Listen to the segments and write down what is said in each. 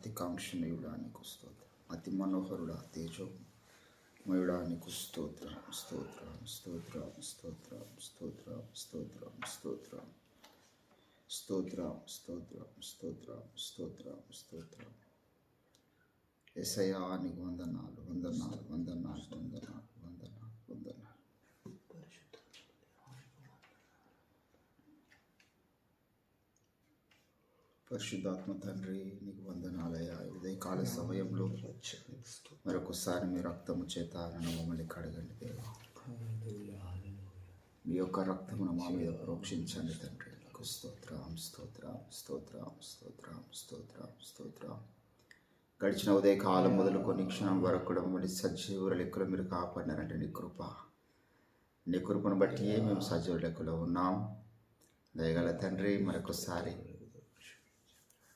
అతికాంక్షణీయుడా నీకు స్తోత్రం, అతి మనోహరుడా తేజోమయుడా నీకు స్తోత్రం స్తోత్రం స్తోత్రం స్తోత్రం స్తోత్రం స్తోత్రం స్తోత్రం స్తోత్రం స్తోత్రం స్తోత్రం స్తోత్రం స్తోత్రం. యేసయ్యా నీకు వందనాలు వందనాలు వందనాలు వందనాలు వందనాలు వందనాలు. పరిశుద్ధాత్మ తండ్రి నీకు వందనాలయ్యా. ఉదయకాల సమయంలో మరొకసారి మీ రక్తము చేత నన్ను మమ్మల్ని కడగండి దేవా. మీ యొక్క రక్తమును మా మీద ప్రోక్షించండి తండ్రి. నీకు స్తోత్రం స్తోత్రం స్తోత్రం స్తోత్రం స్తోత్రం స్తోత్రం. గడిచిన ఉదయకాలం మొదలుకొని క్షణం వరకు కూడా మమ్మల్ని సజీవుల లెక్కలో మీరు కాపాడినారంటే నీ కృపను బట్టి మేము సజీవుల లెక్కలో ఉన్నాం. దయగల తండ్రి మరొకసారి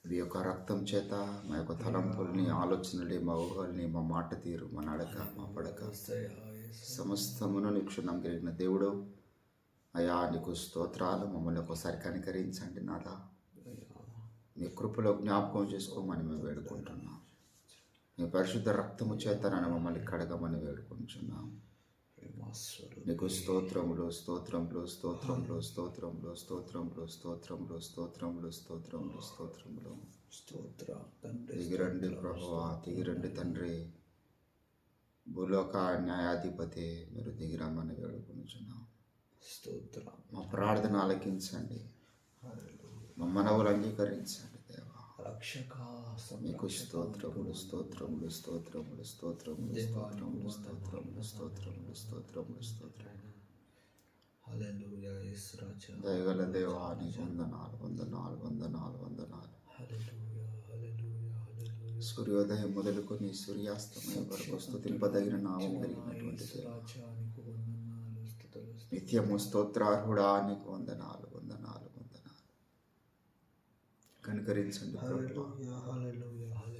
మీ యొక్క రక్తం చేత మా యొక్క తలంపుల్ని, ఆలోచనల్ని, మా ఊహల్ని, మా మాట తీరు, మా నడక, మా పడక సమస్తమును నీ క్షుణ్ణం కలిగిన దేవుడు అయా నీకు స్తోత్రాలు. మమ్మల్ని ఒకసారి కనికరించండి నాదా. మీ కృపలో జ్ఞాపకం చేసుకోమని మేము వేడుకుంటున్నాం. మీ పరిశుద్ధ రక్తము చేత నన్ను మమ్మల్ని కడగమని వేడుకుంటున్నాం. నీకు స్తోత్రములు స్తోత్రములు స్తోత్రములు స్తోత్రములు స్తోత్రములు స్తోత్రములు స్తోత్రములు స్తోత్రములు స్తోత్రములు స్తోత్రం. దిగిరండి ప్రభువా, దిగిరండి తండ్రి. భూలోక న్యాయాధిపతి మీరు దిగిరమ్మని వేడుకుంటున్నాం. స్తోత్రం. మా ప్రార్థన ఆలకించండి, మా మనవులు అంగీకరించండి దేవా. రక్షక మీకు స్తోత్రములు స్తోత్రములు స్తోత్రములు స్తోత్రములు స్తోత్రములు స్తోత్రములు స్తోత్రములు స్తోత్రములు స్తోత్రములు. దయగల దేవా నీకు వందనాలు వందనాలు వందనాలు వందనాలు. సూర్యోదయం మొదలుకొని సూర్యాస్తమయం వరకు స్తుతింపదగిన నామం కలిగినటువంటి నిత్యము స్తోత్రార్హుడా నీకు వందనాలు వందనాలు వందనాలు. కనికరించండి ప్రభువా.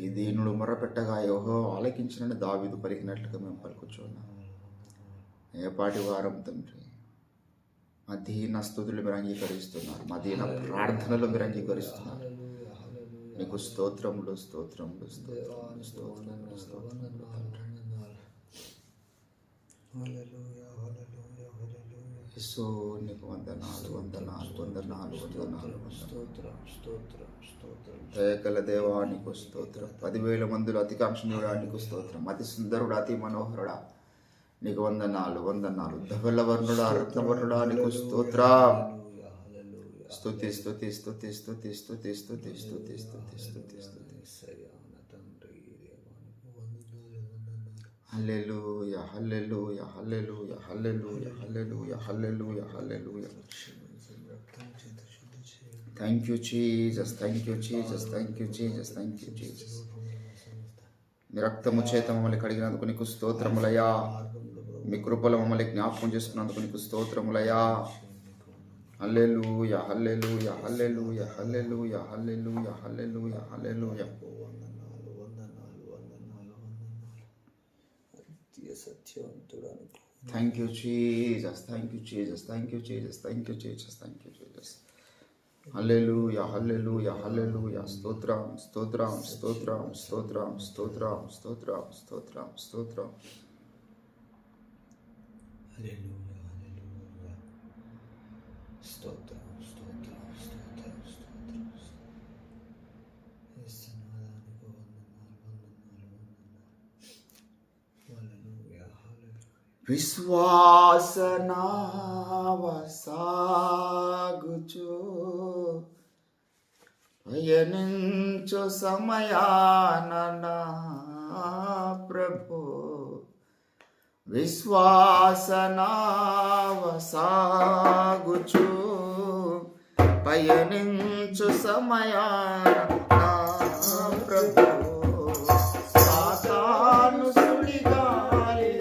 ఈ దీనుడు మొరపెట్టగా యెహోవా ఆలకించినని దావీదు పలికినట్లుగా మేము పలుకుచున్నాం. ఏపాటి వారం తండ్రి, మా దీన స్తుతులు మీరు అంగీకరిస్తున్నారు, మా దీన ప్రార్థనలు మీరు అంగీకరిస్తున్నారు. నీకు స్తోత్రములు స్తోత్రములు స్తోత్రములు స్తోత్రములు స్తోత్రములు తండ్రి. యేసు నీకు వందనాలు వందనాలు వందనాలు వందనాలు వందనాలు. దయగల దేవా నీకు స్తోత్రం. 10,000 మందిలో అతికాంక్షణీయుడా నీకు స్తోత్రం. అతి సుందరుడా, అతి మనోహరుడా నీకు వందనాలు వందనాలు. ధవలవర్ణుడా, రత్నవర్ణుడా నీకు స్తోత్రం. స్తుతి స్తుతి స్తుతి స్తుతి స్తుతి స్తుతి స్తుతి స్తుతి స్తుతి స్తుతి. Hallelujah hallelujah hallelujah hallelujah hallelujah hallelujah hallelujah. Thank you Jesus, thank you Jesus, thank you Jesus, thank you Jesus. మీ రక్తము చేత మమ్మల్ని కడిగినందుకు నీకు స్తోత్రములయ్యా. మీ కృపలో మమ్మల్ని జ్ఞాపకం చేసుకున్నందుకు నీకు స్తోత్రములయ్యా. Hallelujah hallelujah hallelujah hallelujah hallelujah hallelujah hallelujah. Thank you Jesus, thank you Jesus, thank you Jesus, thank you Jesus, thank you Jesus. Hallelujah hallelujah hallelujah. స్తోత్రం స్తోత్రం స్తోత్రం స్తోత్రం స్తోత్రం స్తోత్రం స్తోత్రం స్తోత్రం. హల్లెలూయా హల్లెలూయా స్తోత్రం స్తోత్రం స్తోత్రం స్తోత్రం. విశ్వాసనావ సాగుచు పయనించు సమయాన నా ప్రభు. విశ్వాసనావ సాగుచు పయనించు సమయాన నా ప్రభు. సాతాను సుడిగాలి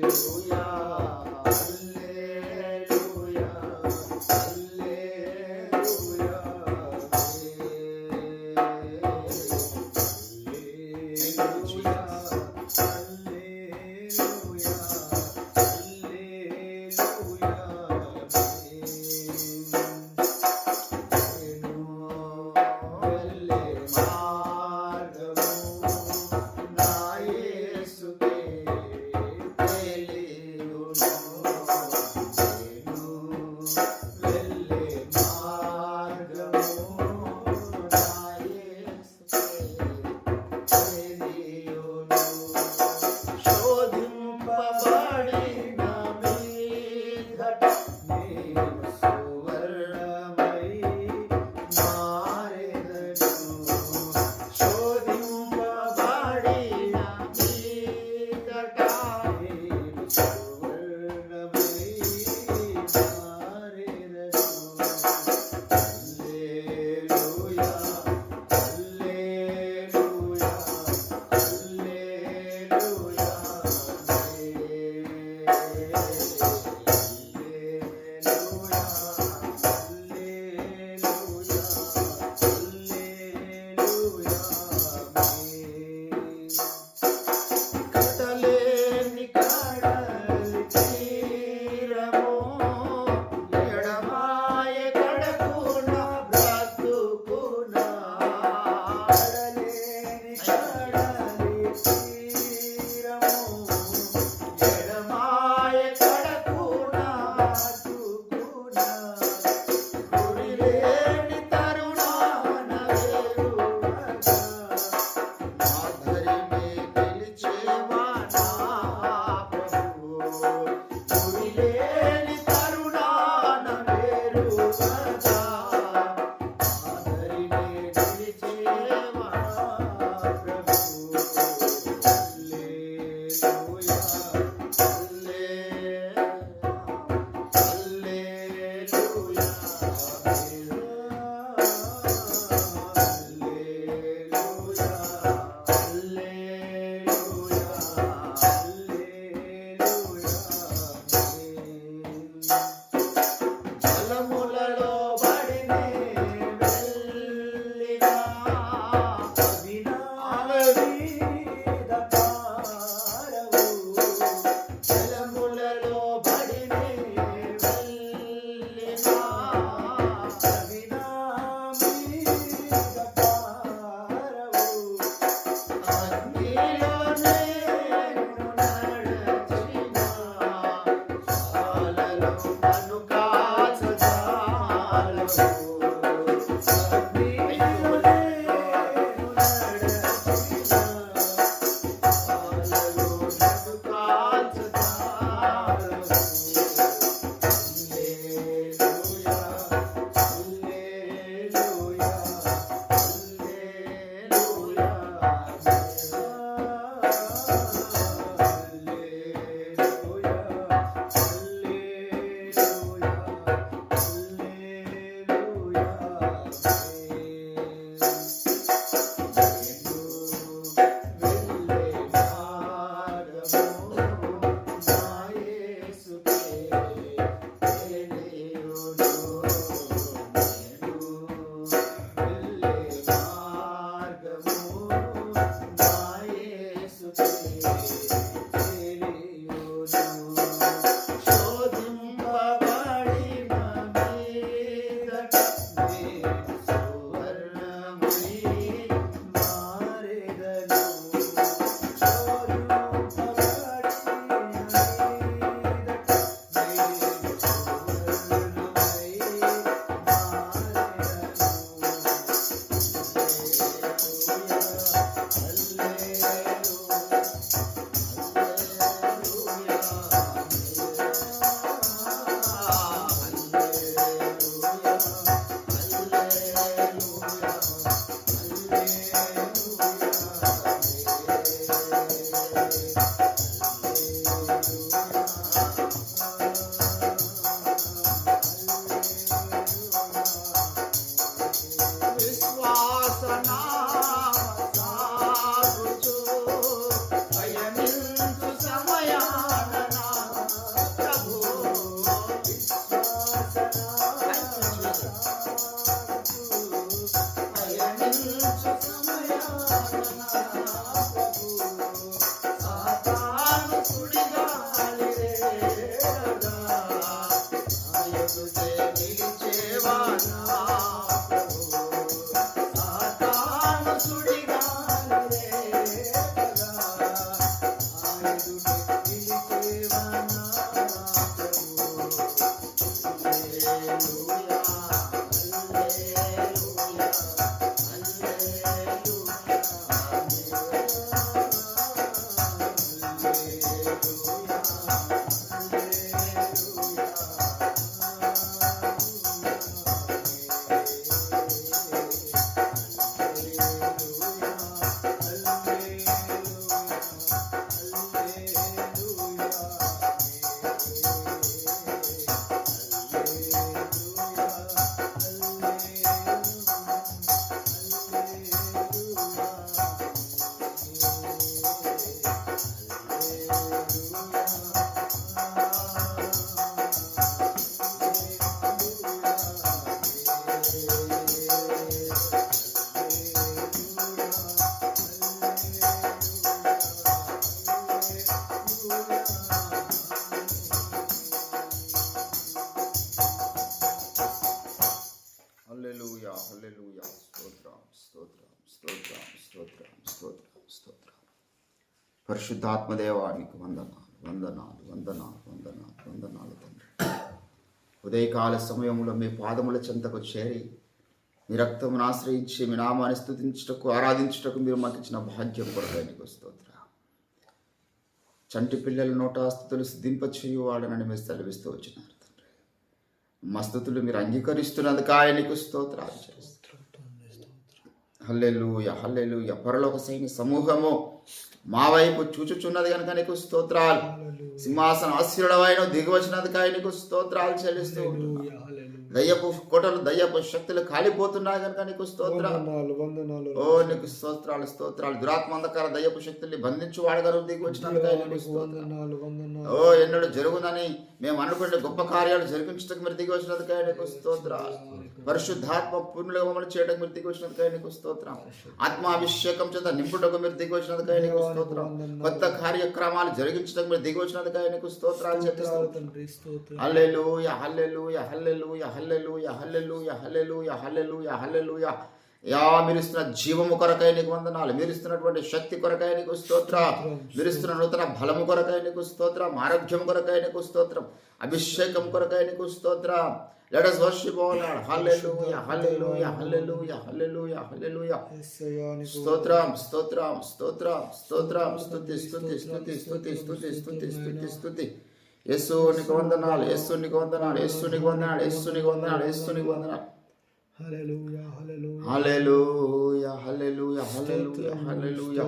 Hallelujah, hallelujah. ఎదుటే నిలిచేవా నా ప్రభు. సాతాను సుడిగాలి రేపగా నా ఎదుటే నిలిచేవా నా ప్రభు. హల్లెలూయా హల్లెలూయా హల్లెలూయా హల్లెలూయా. స్తోత్రం స్తోత్రం స్తోత్రం స్తోత్రం స్తోత్రం స్తోత్రం. పరిశుద్ధాత్మదేవానికి వందనాలు వందనాలు వందనాలు వందనాలు వందనాలు తండ్రి. ఉదయకాల సమయంలో మీ పాదముల చెంతకు చేరి మీ రక్తమును ఆశ్రయించి మీ నామాన్ని స్తుతించుటకు ఆరాధించుటకు మీరు మాకు ఇచ్చిన భాగ్యం కొరకై నీకు స్తోత్రం. చంటి పిల్లల నోట స్తుతులు సిద్ధింపచేయువాడనని మీరు సెలవిస్తూ వచ్చినారు తండ్రి. మా స్తుతులు మీరు అంగీకరిస్తున్నందుకు ఆయనకు స్తోత్రాలు చేస్తున్నాం. హల్లెలూయా హల్లెలూయా. పరలోక సైన్య సమూహము మా వైపు చూచుచున్నది కనుక నీకు స్తోత్రాలు. సింహాసన ఆశీర్వాదమైన దిగివచ్చినందుకు ఆయనకు స్తోత్రాలు చెల్లిస్తూ ఉంటున్నాం. దయ్యపు కోటలు దయ్యపు శక్తులు కాలిపోతున్నాయి కనుక నీకు స్తోత్రాలు. ఓ నీకు స్తోత్రాలు స్తోత్రాలు. దురాత్మ అంధకార దయ్యపు శక్తుల్ని బంధించువాడు గారు దిగి వచ్చినందుకు ఆయనకు స్తోత్రాలు. ఓ ఎన్నడూ జరుగునని మేము అనుకునే గొప్ప కార్యాలు జరిగించడానికి మీరు దిగి వచ్చినందుకు ఆయనకు స్తోత్రాలు. పరిశుద్ధాత్మ పూర్ణులుగా మమ్మల్ని చేయడానికి మీరు దిగి వచ్చినందుకు ఆయనకు స్తోత్రం. ఆత్మాభిషేకం చేత నింపుటకు మీరు దిగి వచ్చినందుకు ఆయనకు స్తోత్రం. కొత్త కార్యక్రమాలు జరిగించడానికి మీరు దిగి వచ్చినందుకు ఆయనకు స్తోత్రాలు చెల్లిస్తున్నాం. హల్లెలూయా hallelujah hallelujah hallelujah hallelujah hallelujah hallelujah హల్లెలూయా. యా మీరు ఇస్తున్న జీవము కొరకై నీకు వందనాలు. మీరు ఇస్తున్నటువంటి శక్తి కొరకై నీకు స్తోత్రం. మీరు ఇస్తున్న నూతన బలము కొరకై నీకు స్తోత్రం. ఆరోగ్యం కొరకై నీకు స్తోత్రం. అభిషేకం కొరకై నీకు స్తోత్రం. Let us worship our Lord. Hallelujah, hallelujah, hallelujah, hallelujah, hallelujah. స్తోత్రం స్తోత్రం స్తోత్రం స్తోత్రం. స్తుతి స్తుతి స్తుతి స్తుతి స్తుతి స్తుతి స్తుతి స్తుతి. యేసు నీకు వందనాలు, యేసు నీకు వందనాలు, యేసు నీకు వందనాలు, యేసు నీకు వందనాలు, యేసు నీకు వందనాలు. హల్లెలూయా హల్లెలూయా హల్లెలూయా హల్లెలూయా హల్లెలూయా.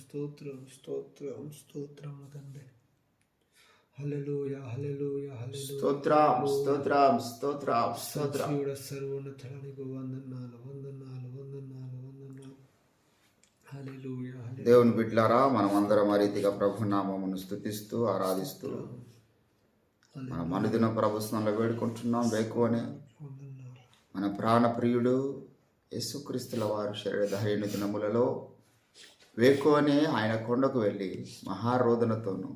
స్తోత్రం స్తోత్రం స్తోత్రం తండ్రి. హల్లెలూయా హల్లెలూయా హల్లెలూయా. స్తోత్రం స్తోత్రం స్తోత్రం స్తోత్రం. సర్వోన్నతునికి వందనాలు వందనాలు వందనాలు వందనాలు. హల్లెలూయా హల్లెలూయా. దేవుని బిడ్డలారా, మనం అందరం ఆ రీతిగా ప్రభు నామమును స్తుతిస్తూ ఆరాధిస్తూ మన అనుదిన ప్రభుత్వంలో వేడుకుంటున్నాం. వేకువనే మన ప్రాణప్రియుడు యేసుక్రీస్తుల వారు శరీరధారిణ దినములలో వేకువనే ఆయన కొండకు వెళ్ళి మహారోదనతోనూ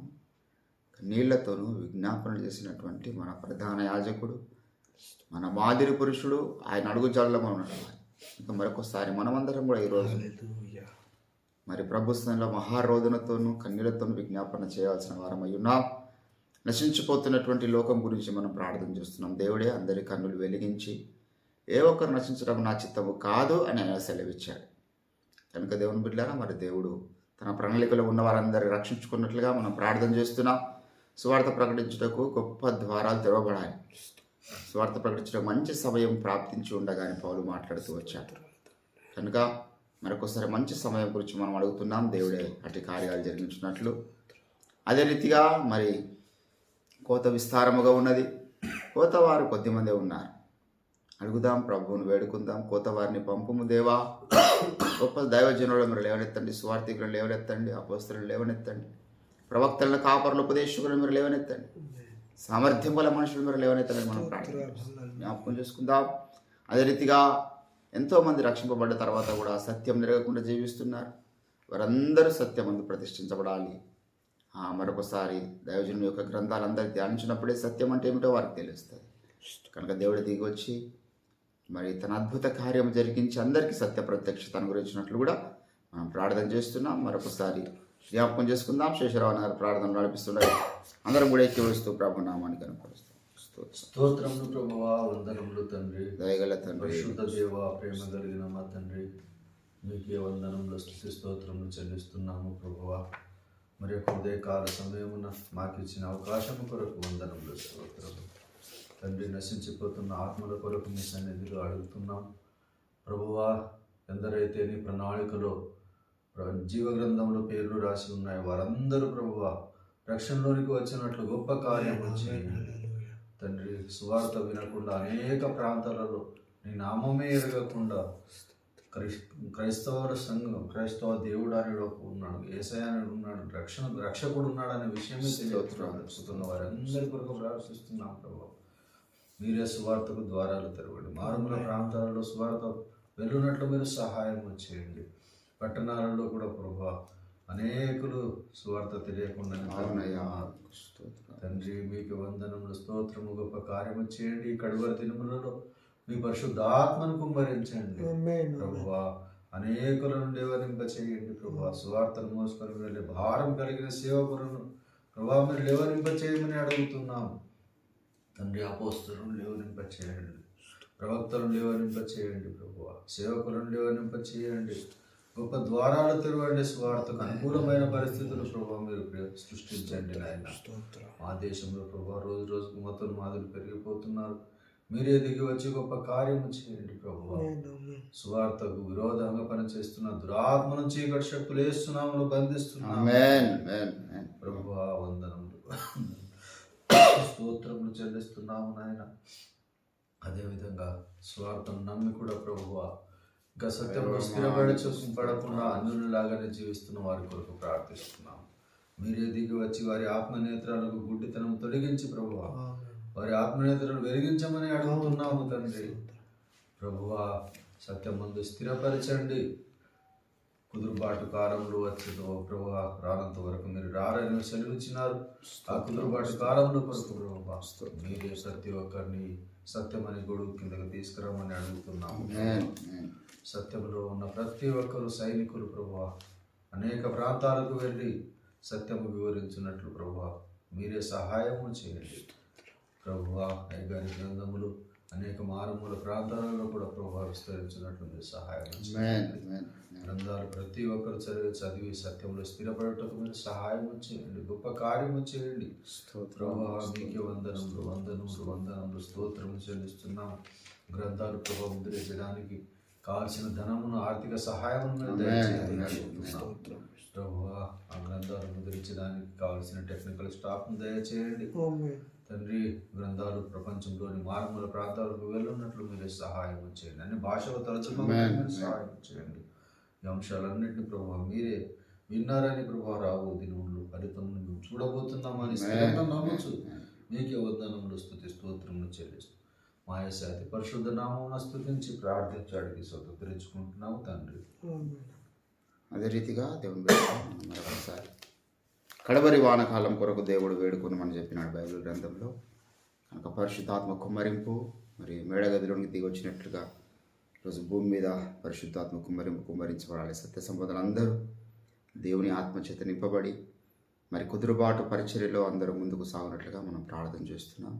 నీళ్లతోనూ విజ్ఞాపనలు చేసినటువంటి మన ప్రధాన యాజకుడు, మన మాదిరి పురుషుడు, ఆయన అడుగుజాడలో మనం నడవాలి. ఇంకా మరొకసారి మనమందరం కూడా ఈరోజు మరి ప్రభుత్వంలో మహారోదనతోనూ కన్నీళ్లతోనూ విజ్ఞాపన చేయాల్సిన వారమై ఉన్నాం. నశించిపోతున్నటువంటి లోకం గురించి మనం ప్రార్థన చేస్తున్నాం. దేవుడే అందరి కన్నులు వెలిగించి ఏ ఒక్కరు నశించడం నా చిత్తము కాదు అని ఆయన సెలవిచ్చాడు కనుక దేవుని బిడ్డలారా, మరి దేవుడు తన ప్రణాళికలో ఉన్న వారందరినీ రక్షించుకున్నట్లుగా మనం ప్రార్థన చేస్తున్నాం. సువార్త ప్రకటించుటకు గొప్ప ద్వారాలు తెరవబడాలి. సువార్త ప్రకటించడం మంచి సమయం ప్రాప్తించి ఉండగానే పౌలు మాట్లాడుతూ వచ్చాడు కనుక మరొకసారి మంచి సమయం గురించి మనం అడుగుతున్నాం. దేవుడే అటు కార్యాలు జరిగించినట్లు. అదే రీతిగా మరి కోత విస్తారముగా ఉన్నది. కోతవారు కొద్దిమందే ఉన్నారు. అడుగుదాం, ప్రభువును వేడుకుందాం. కోతవారిని పంపుము దేవా. గొప్ప దైవజనులను మీరు లేవనెత్తండి, సువార్థికులను లేవనెత్తండి, అపోస్తలను లేవనెత్తండి, ప్రవక్తలను, కాపరులు, ఉపదేశకులను మీరు లేవనెత్తండి, సామర్థ్యం గల మనుషులు మీరు లేవనెత్తండి. మనం జ్ఞాపకం చేసుకుందాం. అదే రీతిగా ఎంతోమంది రక్షింపబడ్డ తర్వాత కూడా సత్యం నిరగకుండా జీవిస్తున్నారు. వారందరూ సత్యమందు ప్రతిష్ఠించబడాలి. మరొకసారి దైవజనుని యొక్క గ్రంథాలందరూ ధ్యానించినప్పుడే సత్యం అంటే ఏమిటో వారికి తెలుస్తుంది. కనుక దేవుడు దిగి వచ్చి మరి తన అద్భుత కార్యం జరిగించి అందరికీ సత్య ప్రత్యక్షత అనుగ్రహించినట్లు కూడా మనం ప్రార్థన చేస్తున్నాం. మరొకసారి జ్ఞాపకం చేసుకుందాం. శేషరావు గారు ప్రార్థన నడిపిస్తుండగా అందరం కూడా ఎక్కివస్తూ ప్రభు నామాన్ని కనపరుస్తాం. స్తోత్రములు ప్రభువా, వందనములు తండ్రి, దయగల తండ్రి, పరిశుద్ధ దేవ, ప్రేమ కలిగిన మా తండ్రి, మీకే వందనములు స్తుతి స్తోత్రములు చెల్లిస్తున్నాము ప్రభువా. మరి యొక్క ఉదయకాల సమయమున మాకు ఇచ్చిన అవకాశం కొరకు వందనములు స్తోత్రము తండ్రి. నశించిపోతున్న ఆత్మల కొరకు మీ సన్నిధిలో అడుగుతున్నాం ప్రభువా. ఎందరైతే నీ ప్రణాళికలో జీవ గ్రంథంలో పేర్లు రాసి ఉన్నాయో వారందరూ ప్రభువా రక్షణలోనికి వచ్చినట్లు గొప్ప కార్యం చేయండి తండ్రి. సువార్త వినకుండా అనేక ప్రాంతాలలో నీ నామమే ఎరగకుండా క్రైస్తవ సంఘం, క్రైస్తవ దేవుడు అని ఉన్నాడు, యేసయ్య అని ఉన్నాడు, రక్షకుడు ఉన్నాడు అనే విషయమే తెలియజేస్తున్న వారందరి కొరకు ప్రార్థిస్తున్నాం ప్రభు. మీరే సువార్తకు ద్వారాలు తెరవండి. మారుమూల ప్రాంతాలలో సువార్త వెళ్ళున్నట్లు మీరు సహాయం చేయండి. పట్టణాలలో కూడా ప్రభు అనేకులు సువార్త తెలియకుండా తండ్రి మీకు వందనములు స్తోత్రము. గొప్ప కార్యము చేయండి. ఈ కడువరి దినములలో మీ పరిశుద్ధాత్మను కుమ్మరించండి ప్రభువా. అనేకులను లేవనింప చేయండి ప్రభువా. సువార్తను మోసుకొని వెళ్ళే భారం కలిగిన సేవకులను ప్రభా మీరు లేవనింప చేయమని అడుగుతున్నాం తండ్రి. అపోస్తలులను లేవనింప చేయండి, ప్రవక్తలను లేవనింప చేయండి ప్రభువా. సేవకులను లేవనింప చేయండి. గొప్ప ద్వారాలు తెరవండి. స్వార్థకు అనుకూలమైన పరిస్థితులు ప్రభావ మీరు సృష్టించండి నాయన. మా దేశంలో ప్రభావ రోజు రోజుకు మతోన్మాదులు పెరిగిపోతున్నారు. మీరే దిగి వచ్చి గొప్ప కార్యము చేయండి ప్రభువా. సువార్తకు విరోధంగా పనిచేస్తున్న దురాత్మ నుంచి చీకటి శక్తులు వేస్తున్నాము, బంధిస్తున్నాము ప్రభువా. వందనములు స్తోత్రములు చెల్లిస్తున్నాము నాయన. అదేవిధంగా స్వార్థం నమ్మి కూడా ప్రభువా ఇంకా సత్యంలో స్థిరపడకుండా అన్యులలాగానే జీవిస్తున్న వారి కొరకు ప్రార్థిస్తున్నాం. మీరే దిగి వచ్చి వారి ఆత్మనేత్రాలకు గుడ్డితనం తొలగించి ప్రభువా వారి ఆత్మనేత్రాలు వెలిగించమని అడుగుతున్నాము తండ్రి. ప్రభువా సత్యం ముందు స్థిరపరచండి. కుదురుబాటు కాలంలో వచ్చిందో ప్రభువా రానంత వరకు మీరు రారని సెలవిచ్చినారు. ఆ కుదురుబాటు కాలంలో కొరకు ప్రభువా మీరే ప్రతి ఒక్కరిని సత్యమని గొడుగు కిందకు తీసుకురామని అడుగుతున్నాము. సత్యంలో ఉన్న ప్రతి ఒక్కరు సైనికులు ప్రభువా అనేక ప్రాంతాలకు వెళ్ళి సత్యము వివరించినట్లు ప్రభువా మీరే సహాయము చేయండి ప్రభువా. అయ్యగారి గ్రంథములు అనేక మారుమూల ప్రాంతాలలో కూడా ప్రభువా విస్తరించినట్లు మీరు సహాయం చేయండి. గ్రంథాలు ప్రతి ఒక్కరు చదివి సత్యంలో స్థిరపడటకు మీరు సహాయం చేయండి. గొప్ప కార్యము చేయండి ప్రభువా. మీకే వందనములు వందనములు వందనములు స్తోత్రము చెల్లిస్తున్నాం. గ్రంథాలు ప్రభావ ముద్రించడానికి కావాల్సిన ధనమును ఆర్థిక సహాయం ప్రభువా. ఆ గ్రంథాలు ముద్రించడానికి కావాల్సిన టెక్నికల్ స్టాఫ్ను దయచేయండి తండ్రి. గ్రంథాలు ప్రపంచంలోని మారుమూల ప్రాంతాలకు వెళ్ళున్నట్లు మీరు సహాయం చేయండి. అన్ని భాషల తరచుగా సహాయం చేయండి. ఈ అంశాలన్నింటినీ ప్రభావ మీరే విన్నారని ప్రభావ రాబో దినములు ఫలితం మేము చూడబోతున్నామని నమ్మచ్చు. మీకే వందనములు స్తుతి స్తోత్రములు చెల్లిస్తూ మా అతి పరిశుద్ధ నామమున స్తుతించి ప్రార్థించడానికి స్వతంత్రించుకుంటున్నాము తండ్రి. అదే రీతిగా దేవుని మరొకసారి కడవరి వానకాలం కొరకు దేవుడు వేడుకొనమని చెప్పినాడు బైబిల్ గ్రంథంలో. కనుక పరిశుద్ధాత్మ కుమ్మరింపు మరి మేడగదిలోనికి దిగి వచ్చినట్లుగా ఈరోజు భూమి మీద పరిశుద్ధాత్మ కుమ్మరించబడాలి. సత్య సంపదలు అందరూ దేవుని ఆత్మచేత నింపబడి మరి కుదురుబాటు పరిచర్యలో అందరూ ముందుకు సాగునట్లుగా మనం ప్రార్థన చేస్తున్నాం.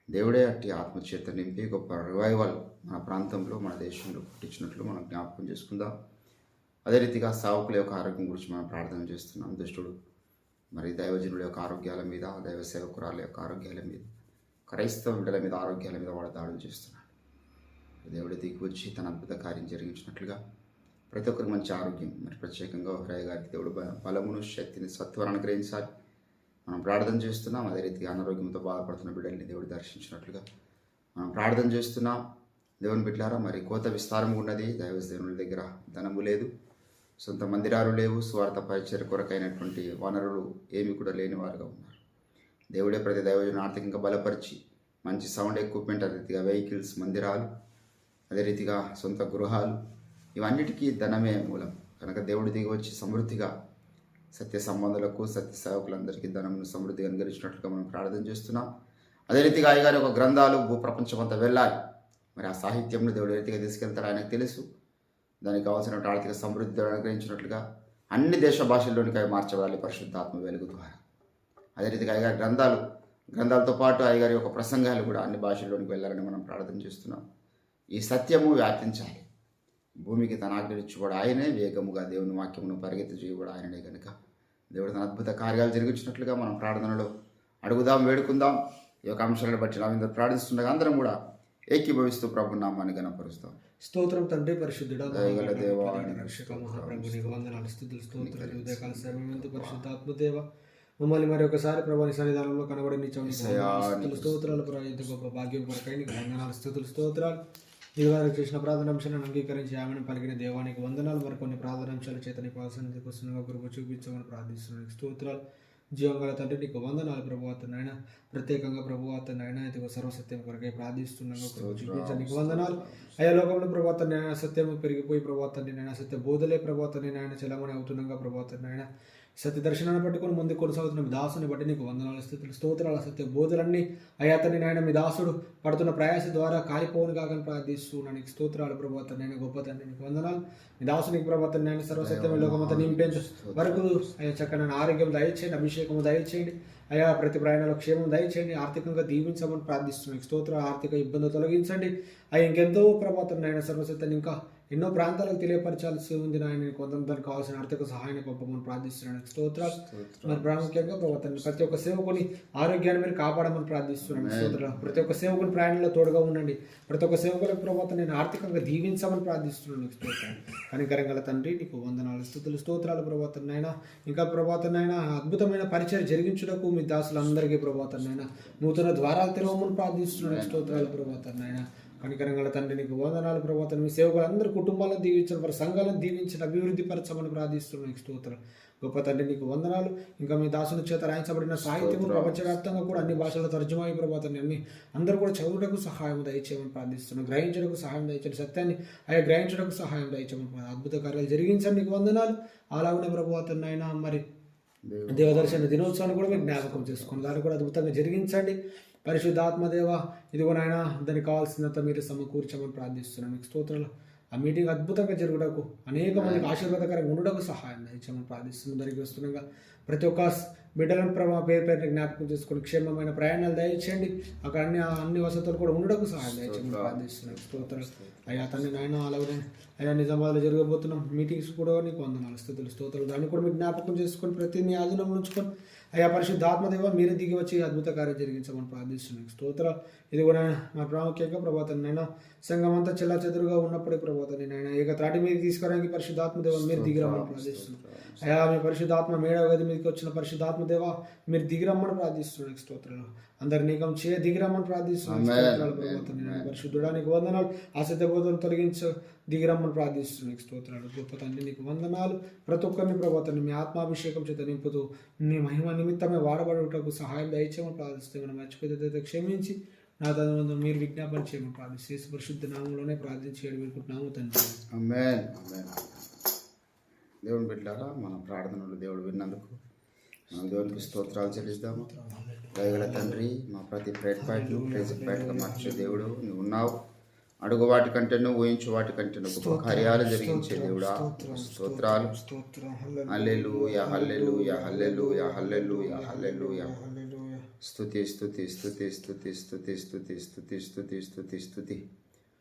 దేవుడే అట్టి ఆత్మచేత నింపి గొప్ప రివైవల్ మన ప్రాంతంలో మన దేశంలో పుట్టించినట్లు మనం జ్ఞాపకం చేసుకుందాం. అదే రీతిగా సావుకుల యొక్క ఆరోగ్యం గురించి మనం ప్రార్థన చేస్తున్నాం. దుష్టుడు మరి దైవజనుల యొక్క ఆరోగ్యాల మీద, దైవ సేవకురాల యొక్క ఆరోగ్యాల మీద, క్రైస్తవ బిడ్డల మీద ఆరోగ్యాల మీద వాడు దాడులు చేస్తున్నాడు. దేవుడి దిగి వచ్చి తన అద్భుత కార్యం జరిగించినట్లుగా ప్రతి ఒక్కరికి మంచి ఆరోగ్యం, మరి ప్రత్యేకంగా హృదయ గారికి దేవుడు బలమును శక్తిని సత్వరాన్ని అనుగ్రహించాలి మనం ప్రార్థన చేస్తున్నాం. అదే రీతిగా అనారోగ్యంతో బాధపడుతున్న బిడ్డల్ని దేవుడు దర్శించినట్లుగా మనం ప్రార్థన చేస్తున్నాం. దేవుని బిడ్డలారా మరి కోత విస్తారం ఉన్నది. దైవజనుల దగ్గర ధనము లేదు, సొంత మందిరాలు లేవు, స్వార్థ పరిచర్య కొరకైనటువంటి వనరులు ఏమి కూడా లేని వారుగా ఉన్నారు. దేవుడే ప్రతి దైవజను ఆర్థికంగా బలపరిచి మంచి సౌండ్ ఎక్విప్మెంట్, అదే రీతిగా వెహికల్స్, మందిరాలు, అదే రీతిగా సొంత గృహాలు, ఇవన్నిటికీ ధనమే మూలం. కనుక దేవుడు దిగి వచ్చి సమృద్ధిగా సత్య సంబంధులకు, సత్య సేవకులందరికీ ధనమును సమృద్ధిగా అనుగ్రహించినట్లుగా మనం ప్రార్థన చేస్తున్నాం. అదే రీతిగా అయ్యగారి యొక్క గ్రంథాలు భూప్రపంచం అంతా వెళ్ళాలి. మరి ఆ సాహిత్యంలో దేవుడు ఏ రీతిగా తీసుకెళ్తారో ఆయనకు తెలుసు. దానికి కావాల్సిన ఆర్థిక సమృద్ధి దేవుడు అనుగ్రహించినట్లుగా అన్ని దేశ భాషల్లోనికి అవి మార్చబడాలి పరిశుద్ధాత్మ వెలుగు ద్వారా. అదే రీతిగా అయ్యగారి గ్రంథాలతో పాటు అయ్యగారి యొక్క ప్రసంగాలు కూడా అన్ని భాషల్లోనికి వెళ్ళాలని మనం ప్రార్థన చేస్తున్నాం. ఈ సత్యము వ్యాపించాలి. భూమికి తన ఆజ్ఞనిచ్చి కూడా ఆయనే, వేగముగా దేవుని వాక్యమును పరిగెత్తి చేయబడి ఆయననే కనుక దేవుడు తన అద్భుత కార్యాలు జరిగించినట్లుగా మనం ప్రార్థనలో అడుగుదాం, వేడుకుందాం. ఈ యొక్క అంశాలను బట్టి నామిందరూ ప్రార్థిస్తుండగా అందరం కూడా ఏకీభవిస్తూ ప్రభు నామాన్ని గణపరుస్తాం. స్తోత్రం తండ్రి పరిశుద్ధుడా, దయగల దేవా, రక్షక మహాప్రభు నీకు వందనాలు, స్తుతులు, స్తోత్రాలు. ఉదయకాల సమయమందు పరిశుద్ధాత్మ దేవ మమ్మల్ని మరి ఒకసారి ప్రభాని సన్నిధానంలో కనబడి స్తుతులు, స్తోత్రాలు. ఇంత గొప్ప భాగ్యం కొరకై నీకు వందనాలు, స్తుతులు, స్తోత్రాలు. ఇదివరకు చేసిన ప్రార్థనాంశాలను అంగీకరించి ఆమెను పలికిన దేవానికి వందనాలు. మరి కొన్ని ప్రార్థనాంశాల చేత నీకు అవసరానికి వస్తున్నగా గురువు చూపించమని ప్రార్థిస్తున్నాను. స్తోత్రాలు. జీవంగల తండ్రి నీకు వందనాలు ప్రభువాతనైనా, ప్రత్యేకంగా ప్రభువాతనైనా ఇదిగో సర్వసత్యం కొరకై ప్రార్థిస్తున్నాను. చూపించండి నీకు వందనాలు. అయ్యా లోకంలో ప్రభువాతనైనా సత్యము పెరిగిపోయి ప్రభువాతనైనా సత్య బోధలే ప్రభువాతనైనా చలమని అవుతున్నాగా ప్రభువాతనైనా సత్య దర్శనాన్ని పట్టుకొని ముందు కొనసాగుతున్న మీ దాసుని బట్టి నీకు వందనాలు, స్థితులు, స్తోత్రాల సత్య బోధలన్నీ అయ్యా తండ్రి నాయన మీ దాసుడు పడుతున్న ప్రయాస ద్వారా కాలిపోవును కాకని ప్రార్థిస్తున్నాను. నీకు స్తోత్రాలు ప్రభువాతనైనా, గొప్ప తండ్రి నీకు వందనాలు. మీ దాసునికి ప్రభువాతనైనా సర్వసత్యం లోకమంతా నింపేంత వరకు అయ్యా చక్కని ఆరోగ్యం దయచేయండి, అభిషేకము దయచేయండి అయ్యా, ప్రతి ప్రయాణంలో క్షేమం దయచేయండి, ఆర్థికంగా దీవించమని ప్రార్థిస్తున్నాను. స్తోత్ర ఆర్థిక ఇబ్బందులు తొలగించండి అయ్యా. ఇంకెంతో ప్రభువాతనైనా సర్వసత్యాన్ని ఇంకా ఎన్నో ప్రాంతాలకు తెలియపరచాల్సి ఉంది నాయన. కొంతమందికి కావాల్సిన ఆర్థిక సహాయాన్ని పంపమని ప్రార్థిస్తున్నాను. స్తోత్రాలు. మరి ప్రాముఖ్యంగా ప్రభుత్వాన్ని ప్రతి ఒక్క సేవకుని ఆరోగ్యాన్ని మీరు కాపాడమని ప్రార్థిస్తున్నాను. స్తోత్రాలు. ప్రతి ఒక్క సేవకుని ప్రయాణంలో తోడుగా ఉండండి. ప్రతి ఒక్క సేవకులకు ప్రభుత్వం నేను ఆర్థికంగా దీవించమని ప్రార్థిస్తున్నాను. స్తోత్రాలు. కనికరంగల తండ్రి నీకు వందనాలు, స్తుతులు, స్తోత్రాలు. ప్రభుత్వనైనా ఇంకా ప్రభుత్వనైనా అద్భుతమైన పరిచయం జరిగించుటకు మీ దాసులందరికీ ప్రభుత్వనైనా నూతన ద్వారాలు తెరవమని ప్రార్థిస్తున్నాను. స్తోత్రాలు. ప్రభుత్వనైనా కనికరంగల తండ్రి నీకు వందనాలు. ప్రభుత్వం మీ సేవకులందరూ కుటుంబాలను దీవించడం, వారి సంఘాలను దీవించడం, అభివృద్ధి పరచమని ప్రార్థిస్తున్నాను. స్తోత్రం. గొప్ప తండ్రి నీకు వందనాలు. ఇంకా మీ దాసుని చేత రాయించబడిన సాహిత్యము ప్రపంచవ్యాప్తంగా కూడా అన్ని భాషల్లో తర్జుమా ప్రభుత్వాన్ని అన్ని అందరూ కూడా చదువుటకు సహాయం దయచేయమని ప్రార్థిస్తున్నాను. గ్రహించడానికి సహాయం దయచేయండి, సత్యాన్ని అయ్యా గ్రహించడానికి సహాయం దయచేయమని, అద్భుత కార్యాలు జరిగించండి నీకు వందనాలు. అలాగనే ప్రభుత్వం అయినా మరి దేవదర్శన దినోత్సవాన్ని కూడా మీరు జ్ఞాపకం చేసుకోండి, దాన్ని కూడా అద్భుతంగా జరిగించండి. పరిశుద్ధాత్మదేవ ఇదిగో నాయన దానికి కావాల్సినంత మీరు సమకూర్చమని ప్రార్థిస్తున్నాను. మీకు స్తోత్రాలు. ఆ మీటింగ్ అద్భుతంగా జరుగుటకు, అనేక మందికి ఆశీర్వాదకరంగా ఉండటకు సహాయం దయచేయమని ప్రార్థిస్తున్నాం. దానికి వస్తుండగా ప్రతి ఒక్క బిడ్డలను పేరు జ్ఞాపకం చేసుకుని క్షేమమైన ప్రయాణాలు దయచేయండి. అక్కడ అన్ని వసతులు కూడా ఉండటకు సహాయం దయచేయమని ప్రార్థిస్తున్నాను. స్తోత్రాలు. అయ్యా తండ్రి నాయన అలాగే అయ్యా నిజామాబాద్లో జరగబోతున్నాం మీటింగ్స్ కూడా నీకు వందనాలు, స్తుతులు, స్తోత్రాలు. దాన్ని కూడా మీరు జ్ఞాపకం చేసుకొని ప్రతి మీ ఆధీనంలో ఉంచుకొని అయ్యా పరిశుద్ధాత్మదేవ మీరు దిగి వచ్చి అద్భుత కార్యం జరిగించమని ప్రార్థిస్తున్నాను. స్తోత్రాలు. ఇది కూడా మా ప్రాముఖ్యంగా ప్రభాతాన్ని సంఘం అంతా చెల్లా చెదురుగా ఉన్నప్పుడే ప్రభాతాన్ని నేను ఏక త్రాటి మీద తీసుకురానికి పరిశుద్ధాత్మదేవ మీరు దిగిరమ్మని ప్రార్థిస్తున్నాను. అయ్యా మీ పరిశుద్ధాత్మ మేడవ గది మీదకి వచ్చిన పరిశుద్ధాత్మదేవ మీరు దిగిరమ్మని ప్రార్థిస్తున్నాను. స్తోత్రాలు. అందరి నీకం దిగిరమ్మని ప్రార్థిస్తున్నాను. స్తోత్రాలు. ప్రభాతాన్ని పరిశుద్ధుడానికి వందనాలు. ఆసక్తి బోధన తొలగించ దిగిరమ్మని ప్రార్థిస్తున్నాను. స్తోత్రాలు. గొప్ప తండ్రి నీకు వందనాలు. ప్రతి ఒక్కరిని ప్రభాతాన్ని మీ ఆత్మాభిషేకం చేత నింపుతూ నీ మహిమ నిమిత్తమే వాడబడుటకు సహాయం దయచేయమని ప్రార్థిస్తే మనం మర్చిపోతే క్షమించి నా తన మీరు విజ్ఞాపన చేయమని ప్రార్థిస్తే పరిశుద్ధ నామంలోనే ప్రార్థించి వేడుకుంటున్నాము తండ్రి. ఆమేన్. దేవుని బిడ్డలారా మన ప్రార్థనలు దేవుడు విన్నందుకు మనం దేవునికి స్తోత్రాలు చెల్లిస్తాము. దయగల తండ్రి మా ప్రతి ప్రేట్ పాయింట్ను ప్రేజ్ పాయింట్గా మార్చే దేవుడు నువ్వు ఉన్నావు. అడుగు వాటి కంటేను ఊహించు వాటి కంటేను గొప్ప కార్యాలు జరిగించే దేవుడా స్తోత్రాలు. హల్లెలూయా హల్లెలూయా హల్లెలూయా హల్లెలూయా హల్లెలూయా. స్తుతి స్తుతి స్తుతి స్తుతి స్తుతి స్తుతి స్తుతి స్తుతి స్తుతి స్తుతి.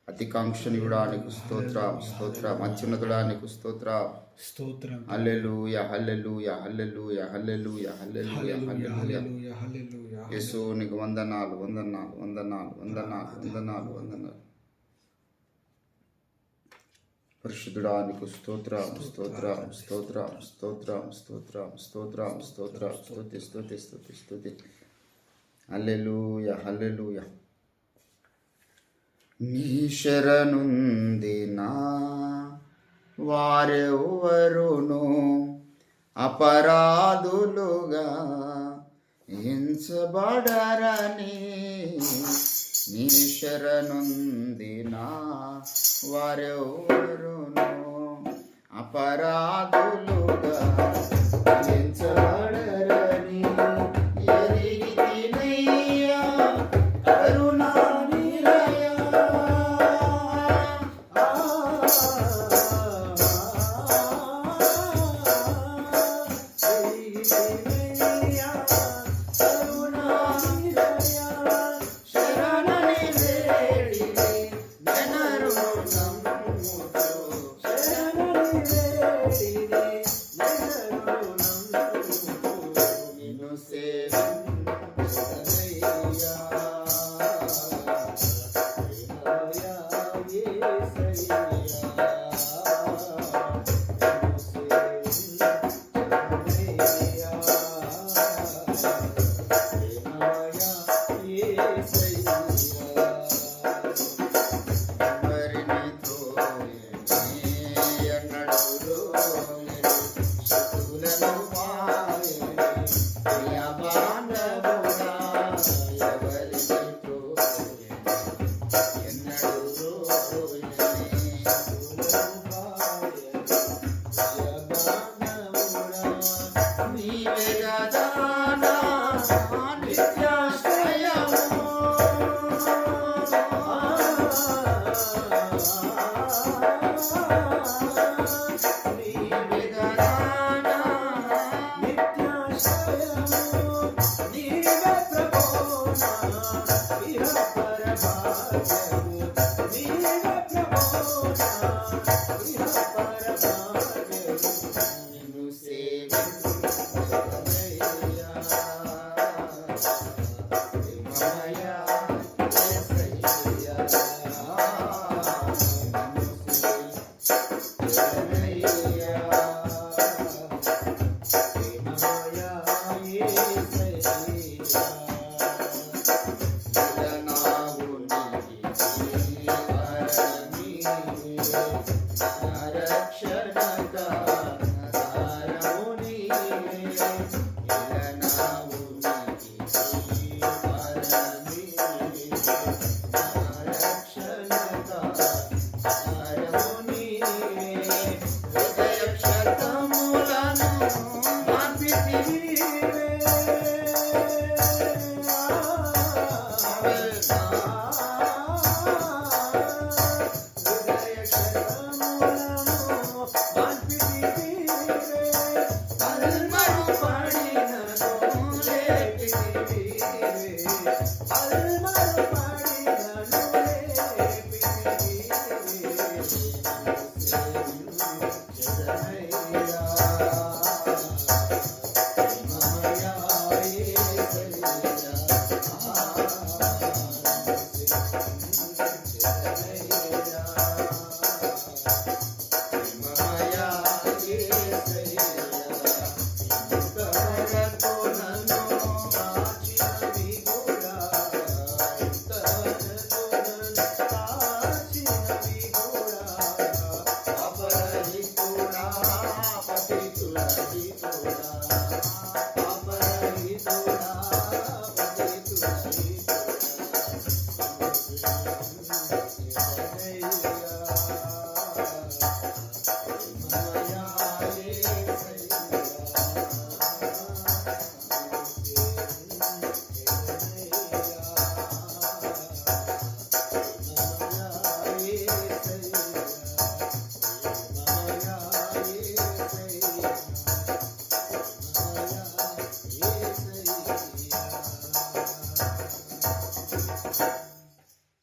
అతికాంక్షణీయుడా నీకు స్తోత్రం స్తోత్రం. అత్యున్నతుడా నీకు స్తోత్రం స్తోత్రం. హల్లెలూయా హల్లెలూయా హల్లెలూయా హల్లెలూయా హల్లెలూయా హల్లెలూయా. యేసు నీకు వందనాలు వందనాలు వందనాలు వందనాలు వందనాలు వందనాలు. పరిశుద్ధుడా నీకు స్తోత్రం స్తోత్రం స్తోత్రం స్తోత్రం స్తోత్రం స్తోత్రం స్తోత్రం స్తుతి స్తుతి స్తుతి స్తుతి. హల్లెలూయా హల్లెలూయా. నీ శరణుందిన వారెవరును అపరాధులుగా ఎంచబడరని, నీ శరణుందిన వారెవరును అపరాధులుగా ఎంచబడరని ఎరిగితినయ్యా